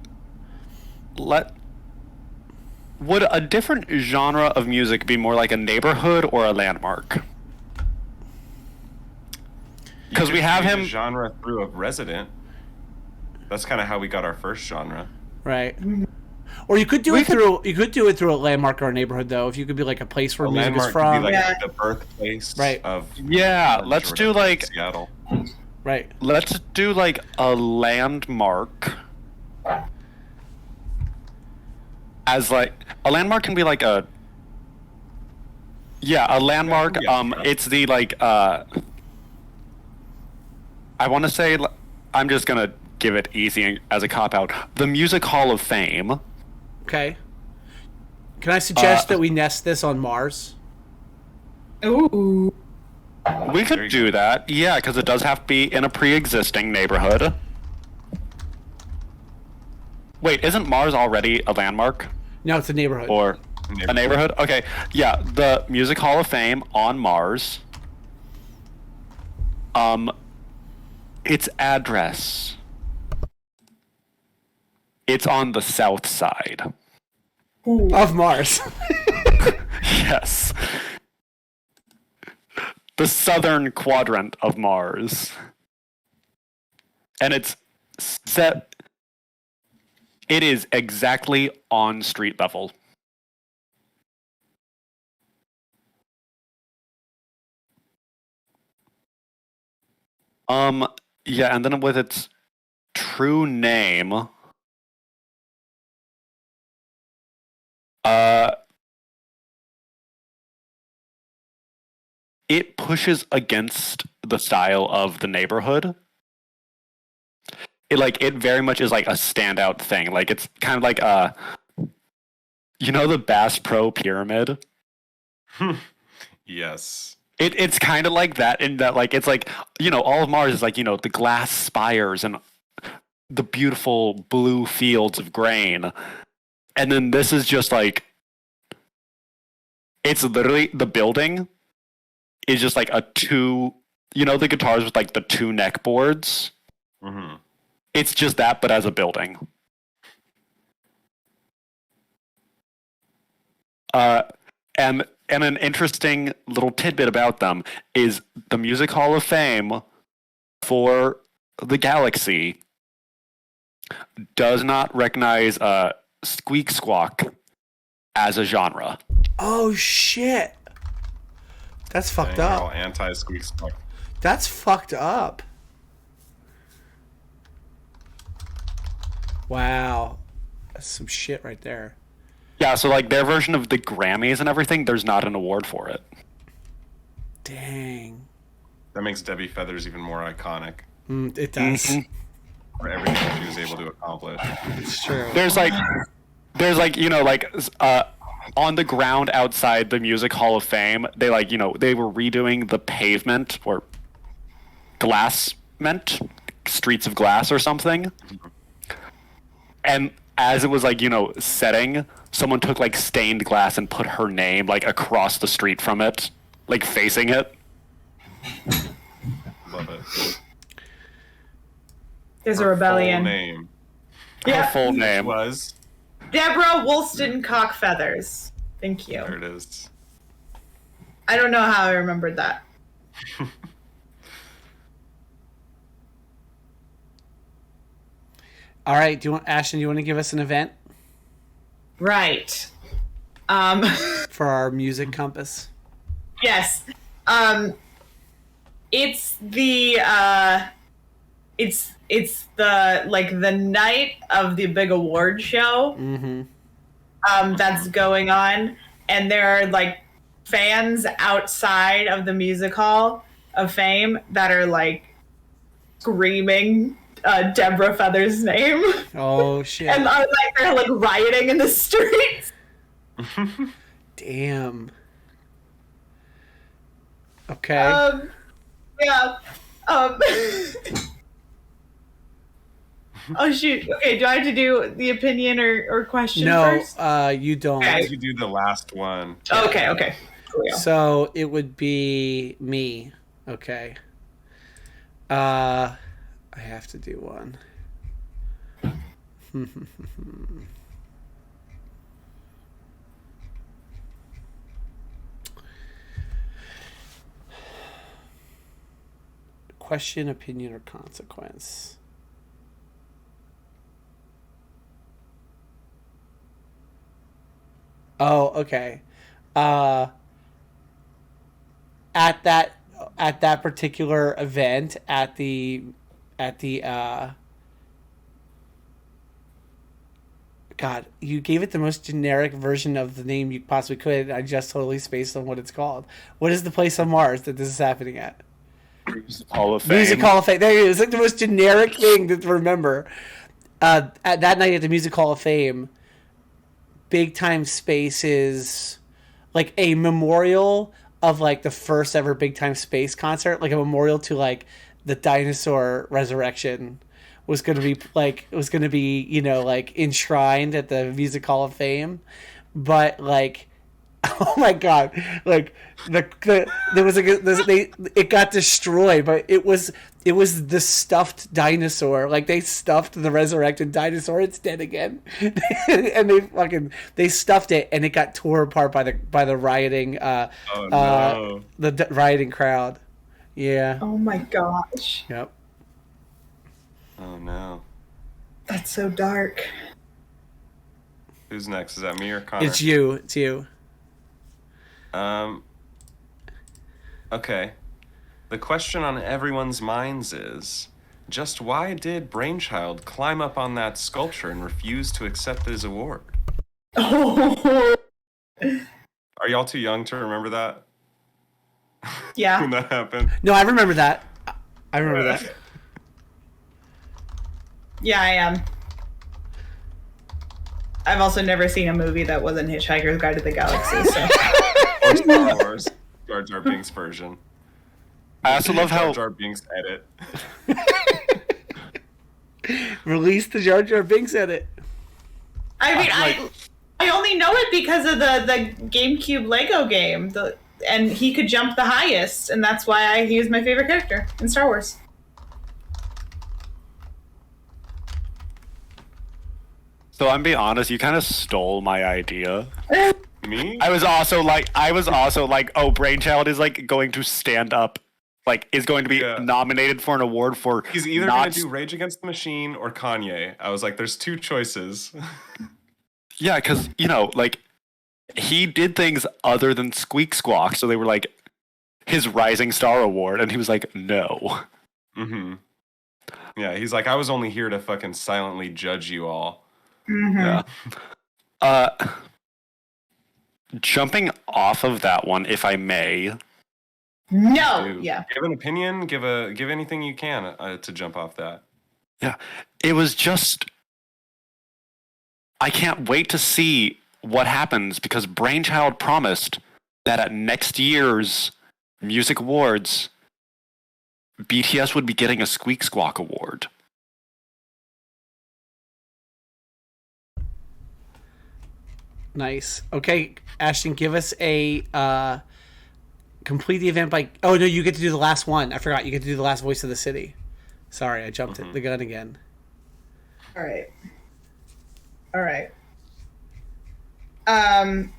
Would a different genre of music be more like a neighborhood or a landmark? Because we have him... genre through a resident. That's kind of how we got our first genre. Right. Or you could do it through a landmark or a neighborhood, though. If you could be like a place where A music is landmark from. could be like the birthplace Right. of Yeah, let's do like Seattle. Right. let's do like a landmark. As like a landmark can be like a landmark. Yeah. It's the like I want to say I'm just gonna give it easy as a cop out. The Music Hall of Fame. Okay. Can I suggest that we nest this on Mars? Ooh. We There could you do that, yeah, because it does have to be in a pre-existing neighborhood. Wait, isn't Mars already a landmark? No, it's a neighborhood. Or a neighborhood? Okay, yeah, the Music Hall of Fame on Mars. Its address. It's on the south side. Of Mars. Yes. The southern quadrant of Mars. And it's set. It is exactly on street level. Yeah, and then with its true name, it pushes against the style of the neighborhood. It very much is like a standout thing. Like it's kind of like the Bass Pro Pyramid. Yes. It's kind of like that in that like it's like all of Mars is like the glass spires and the beautiful blue fields of grain, and then this is just like it's literally the building is just like a two the guitars with like the two neck boards. Mm-hmm. It's just that, but as a building. And an interesting little tidbit about them is the Music Hall of Fame for the galaxy does not recognize squeak squawk as a genre. Oh shit. That's fucked They're all up. anti-squeak squawk. That's fucked up. Wow. That's some shit right there. Yeah, so like their version of the Grammys and everything, there's not an award for it. Dang. That makes Debbie Feathers even more iconic It does. Mm-hmm. for everything that she was able to accomplish. It's true. There's on the ground outside the Music Hall of Fame, they they were redoing the pavement or glassment, streets of glass or something. And as it was setting, someone took like stained glass and put her name like across the street from it, like facing it. Love it. There's a Her rebellion. Full name Her full name. was. Deborah Woolston Cockfeathers. Thank you. There it is. I don't know how I remembered that. All right, Ashton, do you want to give us an event Right. for our music compass? Yes. It's the it's the the night of the big award show. Mm-hmm. That's going on, and there are fans outside of the Music Hall of Fame that are screaming Deborah Feathers' name. Oh shit. And they're rioting in the streets. Damn. Okay. Yeah. Oh shoot. Okay, do I have to do the opinion or question No, first? you don't. Okay. You do the last one. Okay. Cool. So it would be me. Okay. I have to do one. Question, opinion, or consequence? Oh, okay. Uh, at that at that particular event at the God, you gave it the most generic version of the name you possibly could. I just totally spaced on what it's called. What is the place on Mars that this is happening at? Hall of Fame. Music Hall of Fame. There it is. It's like the most generic thing to remember. At that night at the Music Hall of Fame, Big Time Space is like a memorial of like the first ever Big Time Space concert, like a memorial to like the dinosaur resurrection was going to be like it was going to be, you know, like enshrined at the Music Hall of Fame, but like oh my god, like there was it got destroyed, but it was the stuffed dinosaur. Like they stuffed the resurrected dinosaur. It's dead again, and they stuffed it, and it got tore apart by the rioting rioting crowd. Yeah. Oh my gosh. Yep. Oh no. That's so dark. Who's next? Is that me or Connor? It's you. It's you. Okay. The question on everyone's minds is, just why did Brainchild climb up on that sculpture and refuse to accept his award? Oh. Are y'all too young to remember that? Yeah. When that happened? No, I remember that. I remember that. Yeah, I am. I've also never seen a movie that wasn't Hitchhiker's Guide to the Galaxy, so. Or Star Wars. Jar Jar Binks version. I also love how Jar Jar Binks edit. Release the Jar Jar Binks edit. I mean, I only know it because of the GameCube Lego game, and he could jump the highest, and that's why he was my favorite character in Star Wars. So I'm being honest, you kind of stole my idea. Me? I was also like, oh, Brainchild is like going to stand up, like is going to be nominated for an award for. He's either going to do Rage Against the Machine or Kanye. I was like, there's two choices. Yeah, because, you know, like, he did things other than Squeak Squawk, so they were like, his Rising Star Award, and he was like, no. Mm-hmm. Yeah, he's like, I was only here to fucking silently judge you all. Mm-hmm. Yeah. Jumping off of that one, if I may. No. Dude, Yeah. Give an opinion. Give anything you can to jump off that. Yeah. It was just. I can't wait to see what happens because Brainchild promised that at next year's Music Awards, BTS would be getting a Squeak Squawk Award. Nice. Okay, Ashton, give us a complete the event by. Oh no, you get to do the last one. I forgot. You get to do the last voice of the city. Sorry, I jumped the gun again. All right. Um.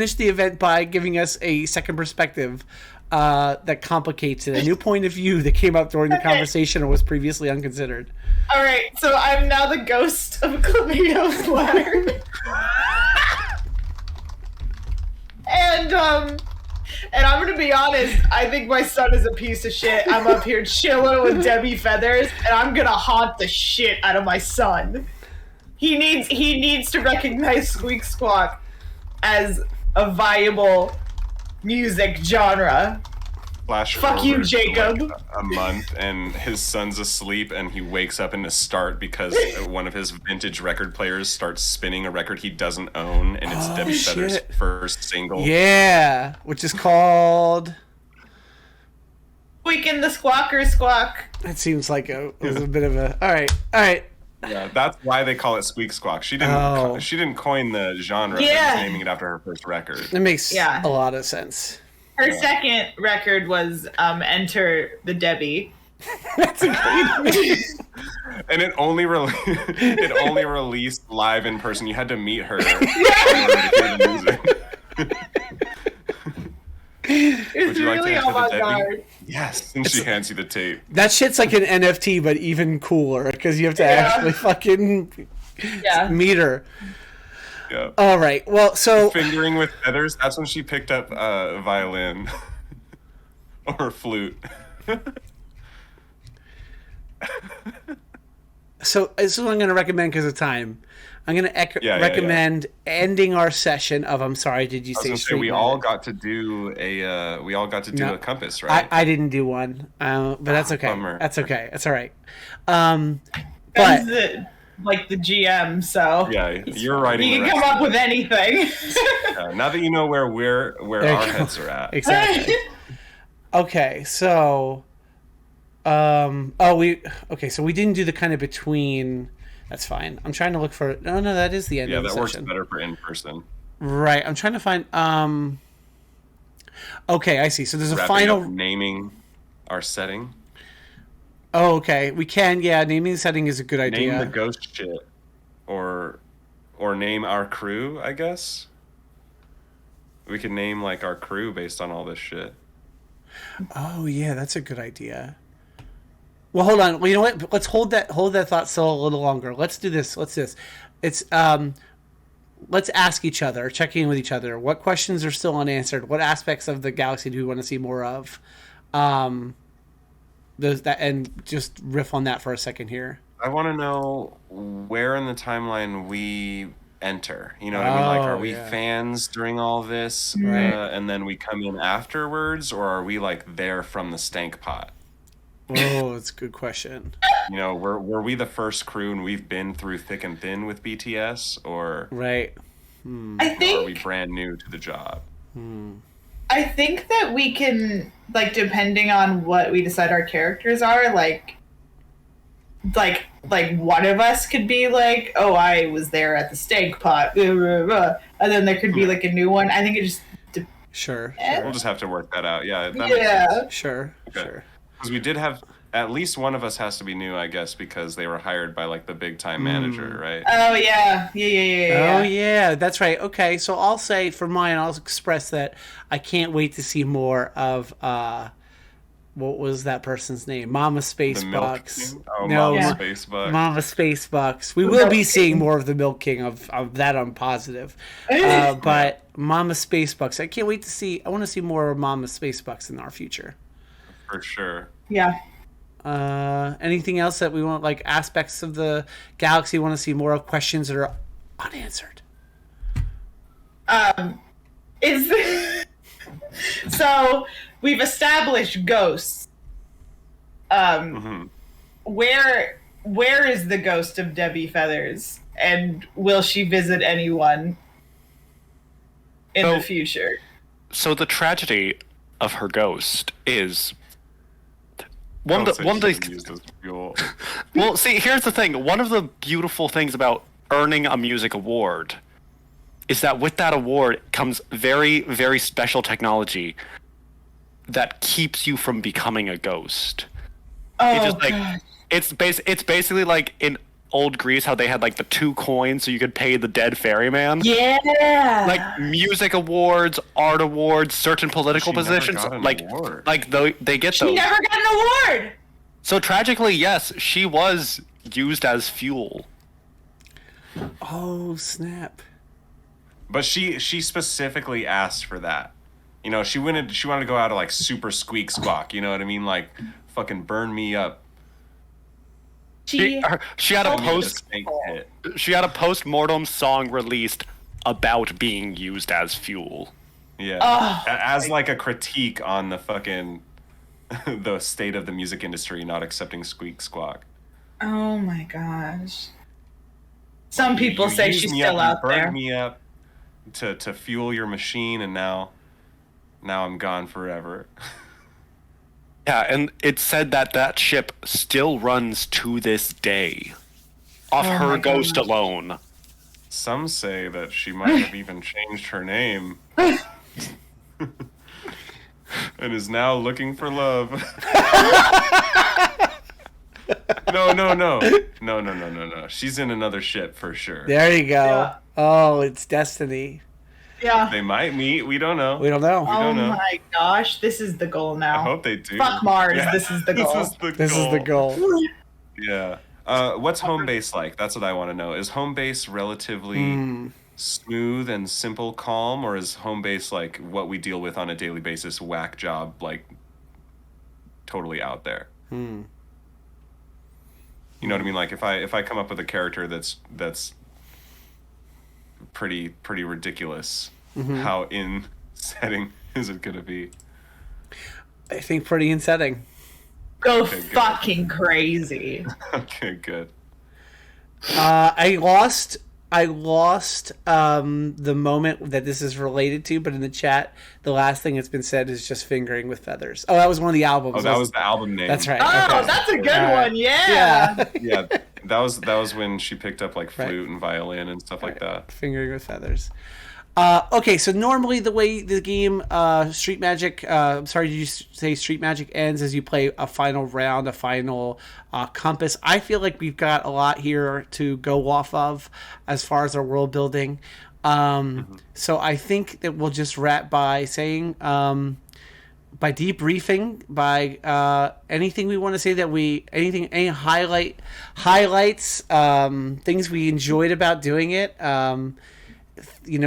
finish the event by giving us a second perspective that complicates it, a new point of view that came up during the conversation or was previously unconsidered. All right, so I'm now the ghost of Clemado's ladder. And I'm gonna be honest, I think my son is a piece of shit. I'm up here chilling with Debbie Feathers, and I'm gonna haunt the shit out of my son. He needs to recognize Squeak Squawk as a viable music genre. Flash Fuck you, forward to, Jacob. like, a month, and his son's asleep, and he wakes up in the start because one of his vintage record players starts spinning a record he doesn't own, and it's Debbie Feathers' first single. Yeah, which is called... Squeaking the Squawker Squawk. It seems like it was a bit of a... All right. Yeah, that's why they call it Squeak Squawk. She didn't coin the genre. Yeah. Just naming it after her first record. It makes a lot of sense. Her second record was Enter the Debbie. That's a great... And it only released live in person. You had to meet her in order to hear the music. It's really avant-garde. Yes, and she hands you the tape. That shit's like an NFT, but even cooler, because you have to actually fucking meet her. Yeah. All right. Well, so Fingering with Feathers, that's when she picked up violin. Or flute. So this is what I'm going to recommend because of time. I'm going to recommend ending our session of I'm sorry, did you say we all got to do a compass, right? I didn't do one. But that's okay. Bummer. That's okay. That's all right. But like the GM, so yeah, you're writing. You can come up with anything. Now that you know where our heads are at. Exactly. Okay, so so we didn't do the kind of between. That's fine. I'm trying to look for no, that is the end of the session. Yeah, that works better for in person. Right. I'm trying to find okay, I see. So there's a final naming our setting. Oh, okay. We can, naming the setting is a good idea. Name the ghost shit. Or name our crew, I guess. We could name like our crew based on all this shit. Oh yeah, that's a good idea. Well, hold on. Well, you know what? Let's hold that thought still a little longer. Let's do this. It's let's ask each other, check in with each other. What questions are still unanswered? What aspects of the galaxy do we want to see more of? And just riff on that for a second here. I want to know where in the timeline we enter. You know what I mean? Like, are we fans during all this, and then we come in afterwards, or are we like there from the stank pot? Oh, that's a good question. You know, were we the first crew and we've been through thick and thin with BTS, or I think are we brand new to the job? I think that we can, like, depending on what we decide our characters are, like one of us could be like, oh, I was there at the stank pot, blah, blah, blah. And then there could be like a new one. I think it just sure. We'll just have to work that out. Yeah. That makes sense. Sure. Okay. Sure. Because we did have at least one of us has to be new, I guess, because they were hired by like the big time manager, right? Oh yeah. Oh yeah, that's right. Okay, so I'll say for mine, I'll express that I can't wait to see more of what was that person's name? Mama Spacebucks. Spacebucks. Mama Spacebucks. We will be seeing more of the Milk King of that. I'm positive. But Mama Spacebucks, I can't wait to see. I want to see more of Mama Spacebucks in our future. For sure. Yeah. Anything else that we want, like aspects of the galaxy, want to see more of, questions that are unanswered? So we've established ghosts. Where is the ghost of Debbie Feathers, and will she visit anyone in the future? So the tragedy of her ghost is one of the well, see, here's the thing. One of the beautiful things about earning a music award is that with that award comes very, very special technology that keeps you from becoming a ghost. Oh, it's basically like in old Greece, how they had like the 2 coins so you could pay the dead ferryman. Yeah. Like music awards, art awards, certain political She never positions, got an like award. they get She those. never got an award. So tragically, yes, she was used as fuel. Oh, snap. But she specifically asked for that. You know, she wanted to go out of like super squeak squawk. You know what I mean? Like fucking burn me up. She had a She had a post-mortem song released about being used as fuel. Yeah, as like a critique on the fucking the state of the music industry not accepting squeak squawk. Oh my gosh. Some people say used she's me still up, out you burned there. me up to fuel your machine, and now I'm gone forever. Yeah, and it said that ship still runs to this day off Oh her my ghost gosh. alone. Some say that she might have even changed her name. And is now looking for love. No. She's in another ship for sure. There you go. Yeah. Oh, it's destiny. Yeah. They might meet. We don't know. We don't know. Oh don't know. my gosh, this is the goal now. I hope they do. Fuck Mars, Yeah. this is the goal. This is the goal. Yeah. What's home base like? That's what I want to know. Is home base relatively smooth and simple, calm, or is home base like what we deal with on a daily basis, whack job, like totally out there? You know what I mean? Like if I come up with a character that's pretty ridiculous, how in setting is it gonna be? I think pretty in setting. Go Okay, good. fucking crazy. Okay, good. I lost the moment that this is related to, but in the chat, the last thing that's been said is just fingering with feathers. Oh, that was one of the albums. Oh, that was the album name. That's right. Oh, Okay. that's a good All right. one. Yeah. Yeah. Yeah, that was when she picked up like flute and violin and stuff like that. Fingering with feathers. Okay, so normally the way the game Street Magic, I'm sorry, did you say Street Magic ends as you play a final round, a final compass? I feel like we've got a lot here to go off of as far as our world building. So I think that we'll just wrap by saying, by debriefing, by anything we want to say that any highlights, things we enjoyed about doing it.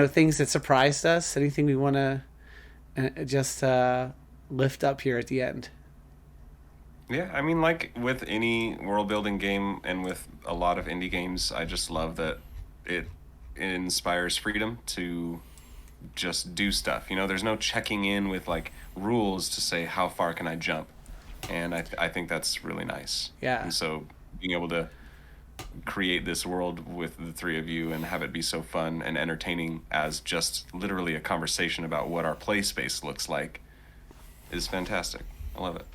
Things that surprised us, anything we want to just lift up here at the end. Yeah, I mean, like with any world building game and with a lot of indie games, I just love that it inspires freedom to just do stuff. You know, there's no checking in with like rules to say how far can I jump, and I think that's really nice. Yeah. And so being able to create this world with the three of you and have it be so fun and entertaining as just literally a conversation about what our play space looks like is fantastic. I love it.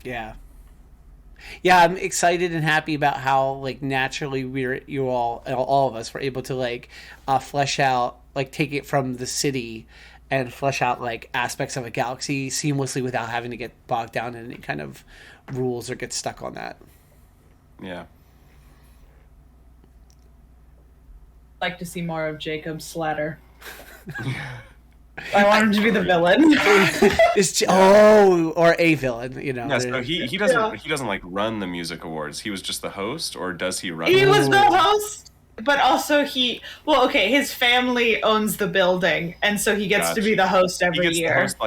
Yeah, I'm excited and happy about how like naturally all of us were able to like flesh out, like take it from the city and flesh out like aspects of a galaxy seamlessly without having to get bogged down in any kind of rules or get stuck on that. Yeah. Like to see more of Jacob Slatter. I want him to be the villain. Or a villain, you know. Yeah, so he doesn't like run the music awards. He was just the host, or does he run? He them? was the host, but also his family owns the building, and so he gets to be the host every He gets year. the host,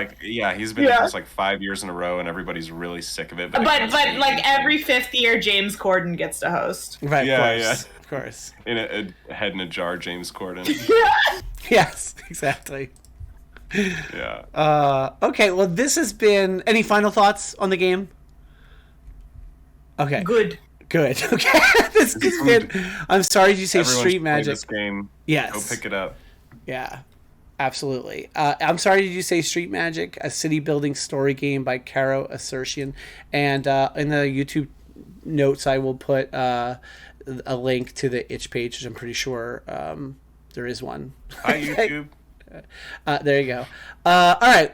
he's been the host like 5 years in a row, and everybody's really sick of it. But like every 5th year, James Corden gets to host. Right, Yeah, of course. in a head in a jar, James Corden. Yes, exactly. Yeah. Okay, well, this has been... Any final thoughts on the game? Okay. Good. Okay. This has been... I'm sorry, did you say Everyone Street should play Magic? this game. Yes. Go pick it up. Yeah, absolutely. I'm sorry, did you say Street Magic? A city-building story game by Caro Ascersion. And in the YouTube notes, I will put a link to the itch page, which I'm pretty sure there is one. Hi, YouTube. There you go. All right.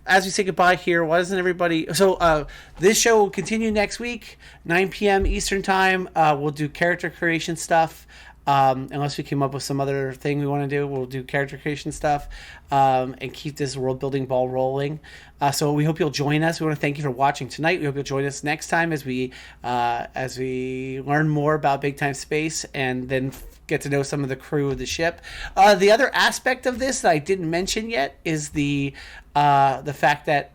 as we say goodbye here, why doesn't everybody? So this show will continue next week, 9 p.m. Eastern time. We'll do character creation stuff. Unless we came up with some other thing we want to do, we'll do character creation stuff and keep this world building ball rolling. So we hope you'll join us. We want to thank you for watching tonight. We hope you'll join us next time as we learn more about Big Time Space and then get to know some of the crew of the ship. The other aspect of this that I didn't mention yet is the fact that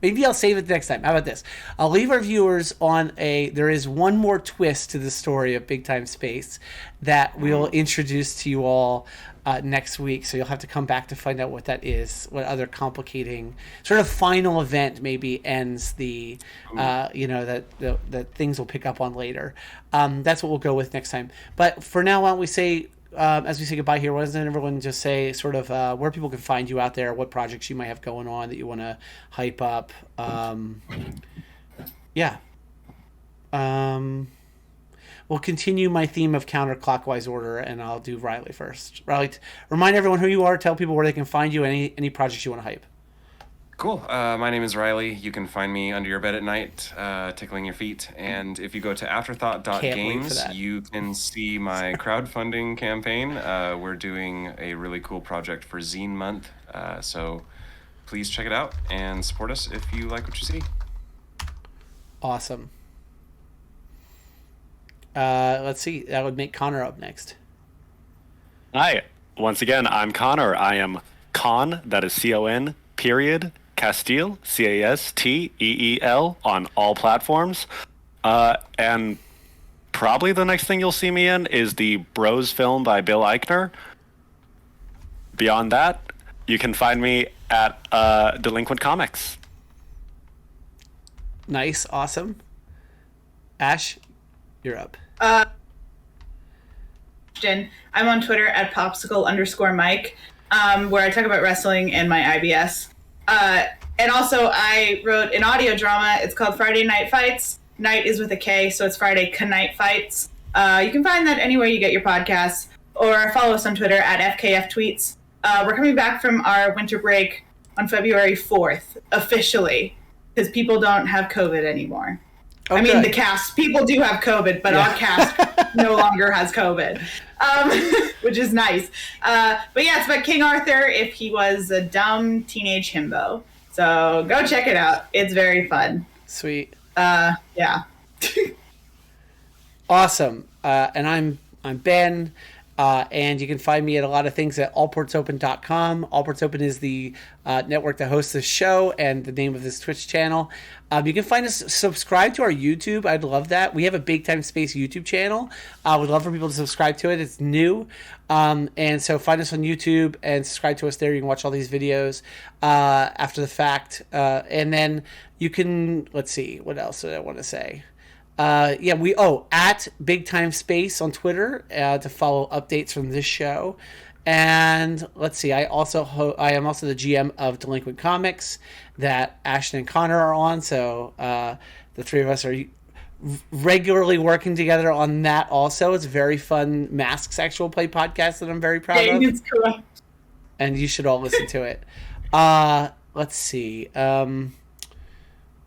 maybe I'll save it next time. How about this? I'll leave our viewers on there is one more twist to the story of Big Time Space that we'll introduce to you all next week. So you'll have to come back to find out what that is, what other complicating sort of final event maybe ends the, that things will pick up on later. That's what we'll go with next time. But for now, why don't we say, as we say goodbye here, why doesn't everyone just say sort of where people can find you out there, what projects you might have going on that you want to hype up? We'll continue my theme of counterclockwise order, and I'll do Reilly first. Reilly, remind everyone who you are, tell people where they can find you, and any projects you want to hype. Cool. My name is Reilly. You can find me under your bed at night, tickling your feet. And if you go to afterthought.games, you can see my crowdfunding campaign. We're doing a really cool project for Zine Month. So please check it out and support us if you like what you see. Awesome. Let's see. That would make Connor up next. Hi. Once again, I'm Connor. I am Con, that is C-O-N, period, Casteel, C-A-S-T-E-E-L, on all platforms. And probably the next thing you'll see me in is the Bros film by Bill Eichner. Beyond that, you can find me at Delinquent Comics. Nice. Awesome. Ash, you're up. I'm on Twitter at popsicle_Mike, where I talk about wrestling and my IBS. And also, I wrote an audio drama. It's called Friday Night Fights. Night is with a K, so it's Friday Knight Fights. You can find that anywhere you get your podcasts, or follow us on Twitter at FKFTweets. We're coming back from our winter break on February 4th, officially, because people don't have COVID anymore. Okay. I mean, the cast, people do have COVID, but our cast no longer has COVID, which is nice. But yeah, it's about King Arthur if he was a dumb teenage himbo. So go check it out. It's very fun. Sweet. Yeah. Awesome. And I'm Ben. And you can find me at a lot of things at allportsopen.com. Allportsopen is the network that hosts this show and the name of this Twitch channel. You can find us, subscribe to our YouTube. I'd love that. We have a Big Time Space YouTube channel. I would love for people to subscribe to it. It's new. And so find us on YouTube and subscribe to us there. You can watch all these videos after the fact. And then you can, let's see, what else did I want to say? At Big Time Space on Twitter to follow updates from this show. And let's see, I am also the GM of Delinquent Comics that Ashton and Connor are on. So the three of us are regularly working together on that also. It's a very fun Masks actual play podcast that I'm very proud of. It's correct. And you should all listen to it. Let's see.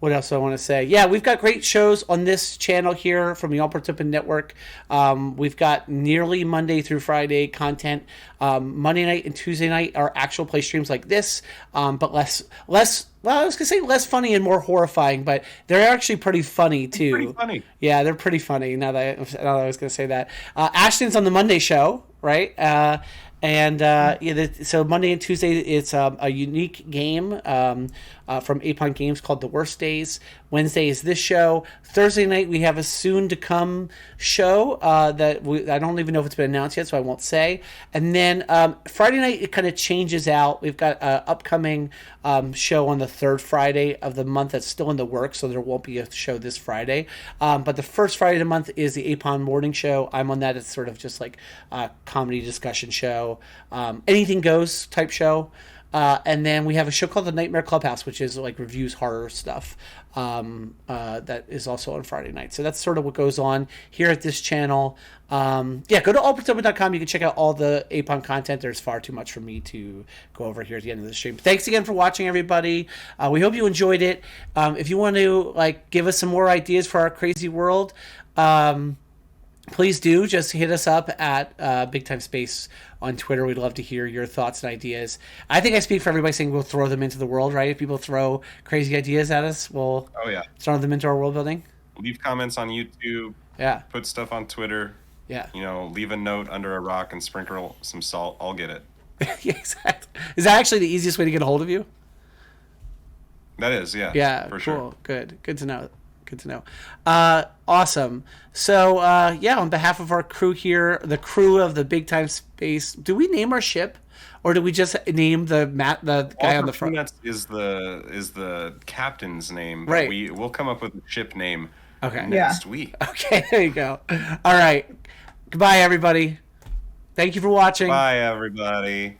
What else do I want to say? Yeah, we've got great shows on this channel here from the All Participant Network. We've got nearly Monday through Friday content. Monday night and Tuesday night are actual play streams like this, but less. Well, I was gonna say less funny and more horrifying, but they're actually pretty funny too. Pretty funny. Yeah, they're pretty funny. Now that I was gonna say that. Ashton's on the Monday show, right? So Monday and Tuesday, it's a unique game from Apon Games called The Worst Days. Wednesday is this show. Thursday night, we have a soon-to-come show that I don't even know if it's been announced yet, so I won't say. And then Friday night, it kind of changes out. We've got an upcoming show on the third Friday of the month that's still in the works, so there won't be a show this Friday. But the first Friday of the month is the Apon Morning Show. I'm on that. It's sort of just like a comedy discussion show. Anything goes type show. And then we have a show called The Nightmare Clubhouse, which is like reviews horror stuff. That is also on Friday night. So that's sort of what goes on here at this channel. Go to allprotoba.com. You can check out all the APON content. There's far too much for me to go over here at the end of the stream. Thanks again for watching, everybody. We hope you enjoyed it. If you want to like give us some more ideas for our crazy world, please do. Just hit us up at Big Time Space on Twitter. We'd love to hear your thoughts and ideas. I think I speak for everybody saying we'll throw them into the world, right? If people throw crazy ideas at us, we'll throw them into our world building. Leave comments on YouTube. Yeah. Put stuff on Twitter. Yeah. Leave a note under a rock and sprinkle some salt. I'll get it. Yeah, exactly. Is that actually the easiest way to get a hold of you? That is, yeah. Yeah, for cool. sure. Good to know. Good to know. Awesome. So, on behalf of our crew here, the crew of the Big Time Space, do we name our ship, or do we just name the guy on the front? Peanuts is the captain's name. Right. We'll come up with a ship name Okay. next week. Okay, there you go. All right. Goodbye, everybody. Thank you for watching. Bye, everybody.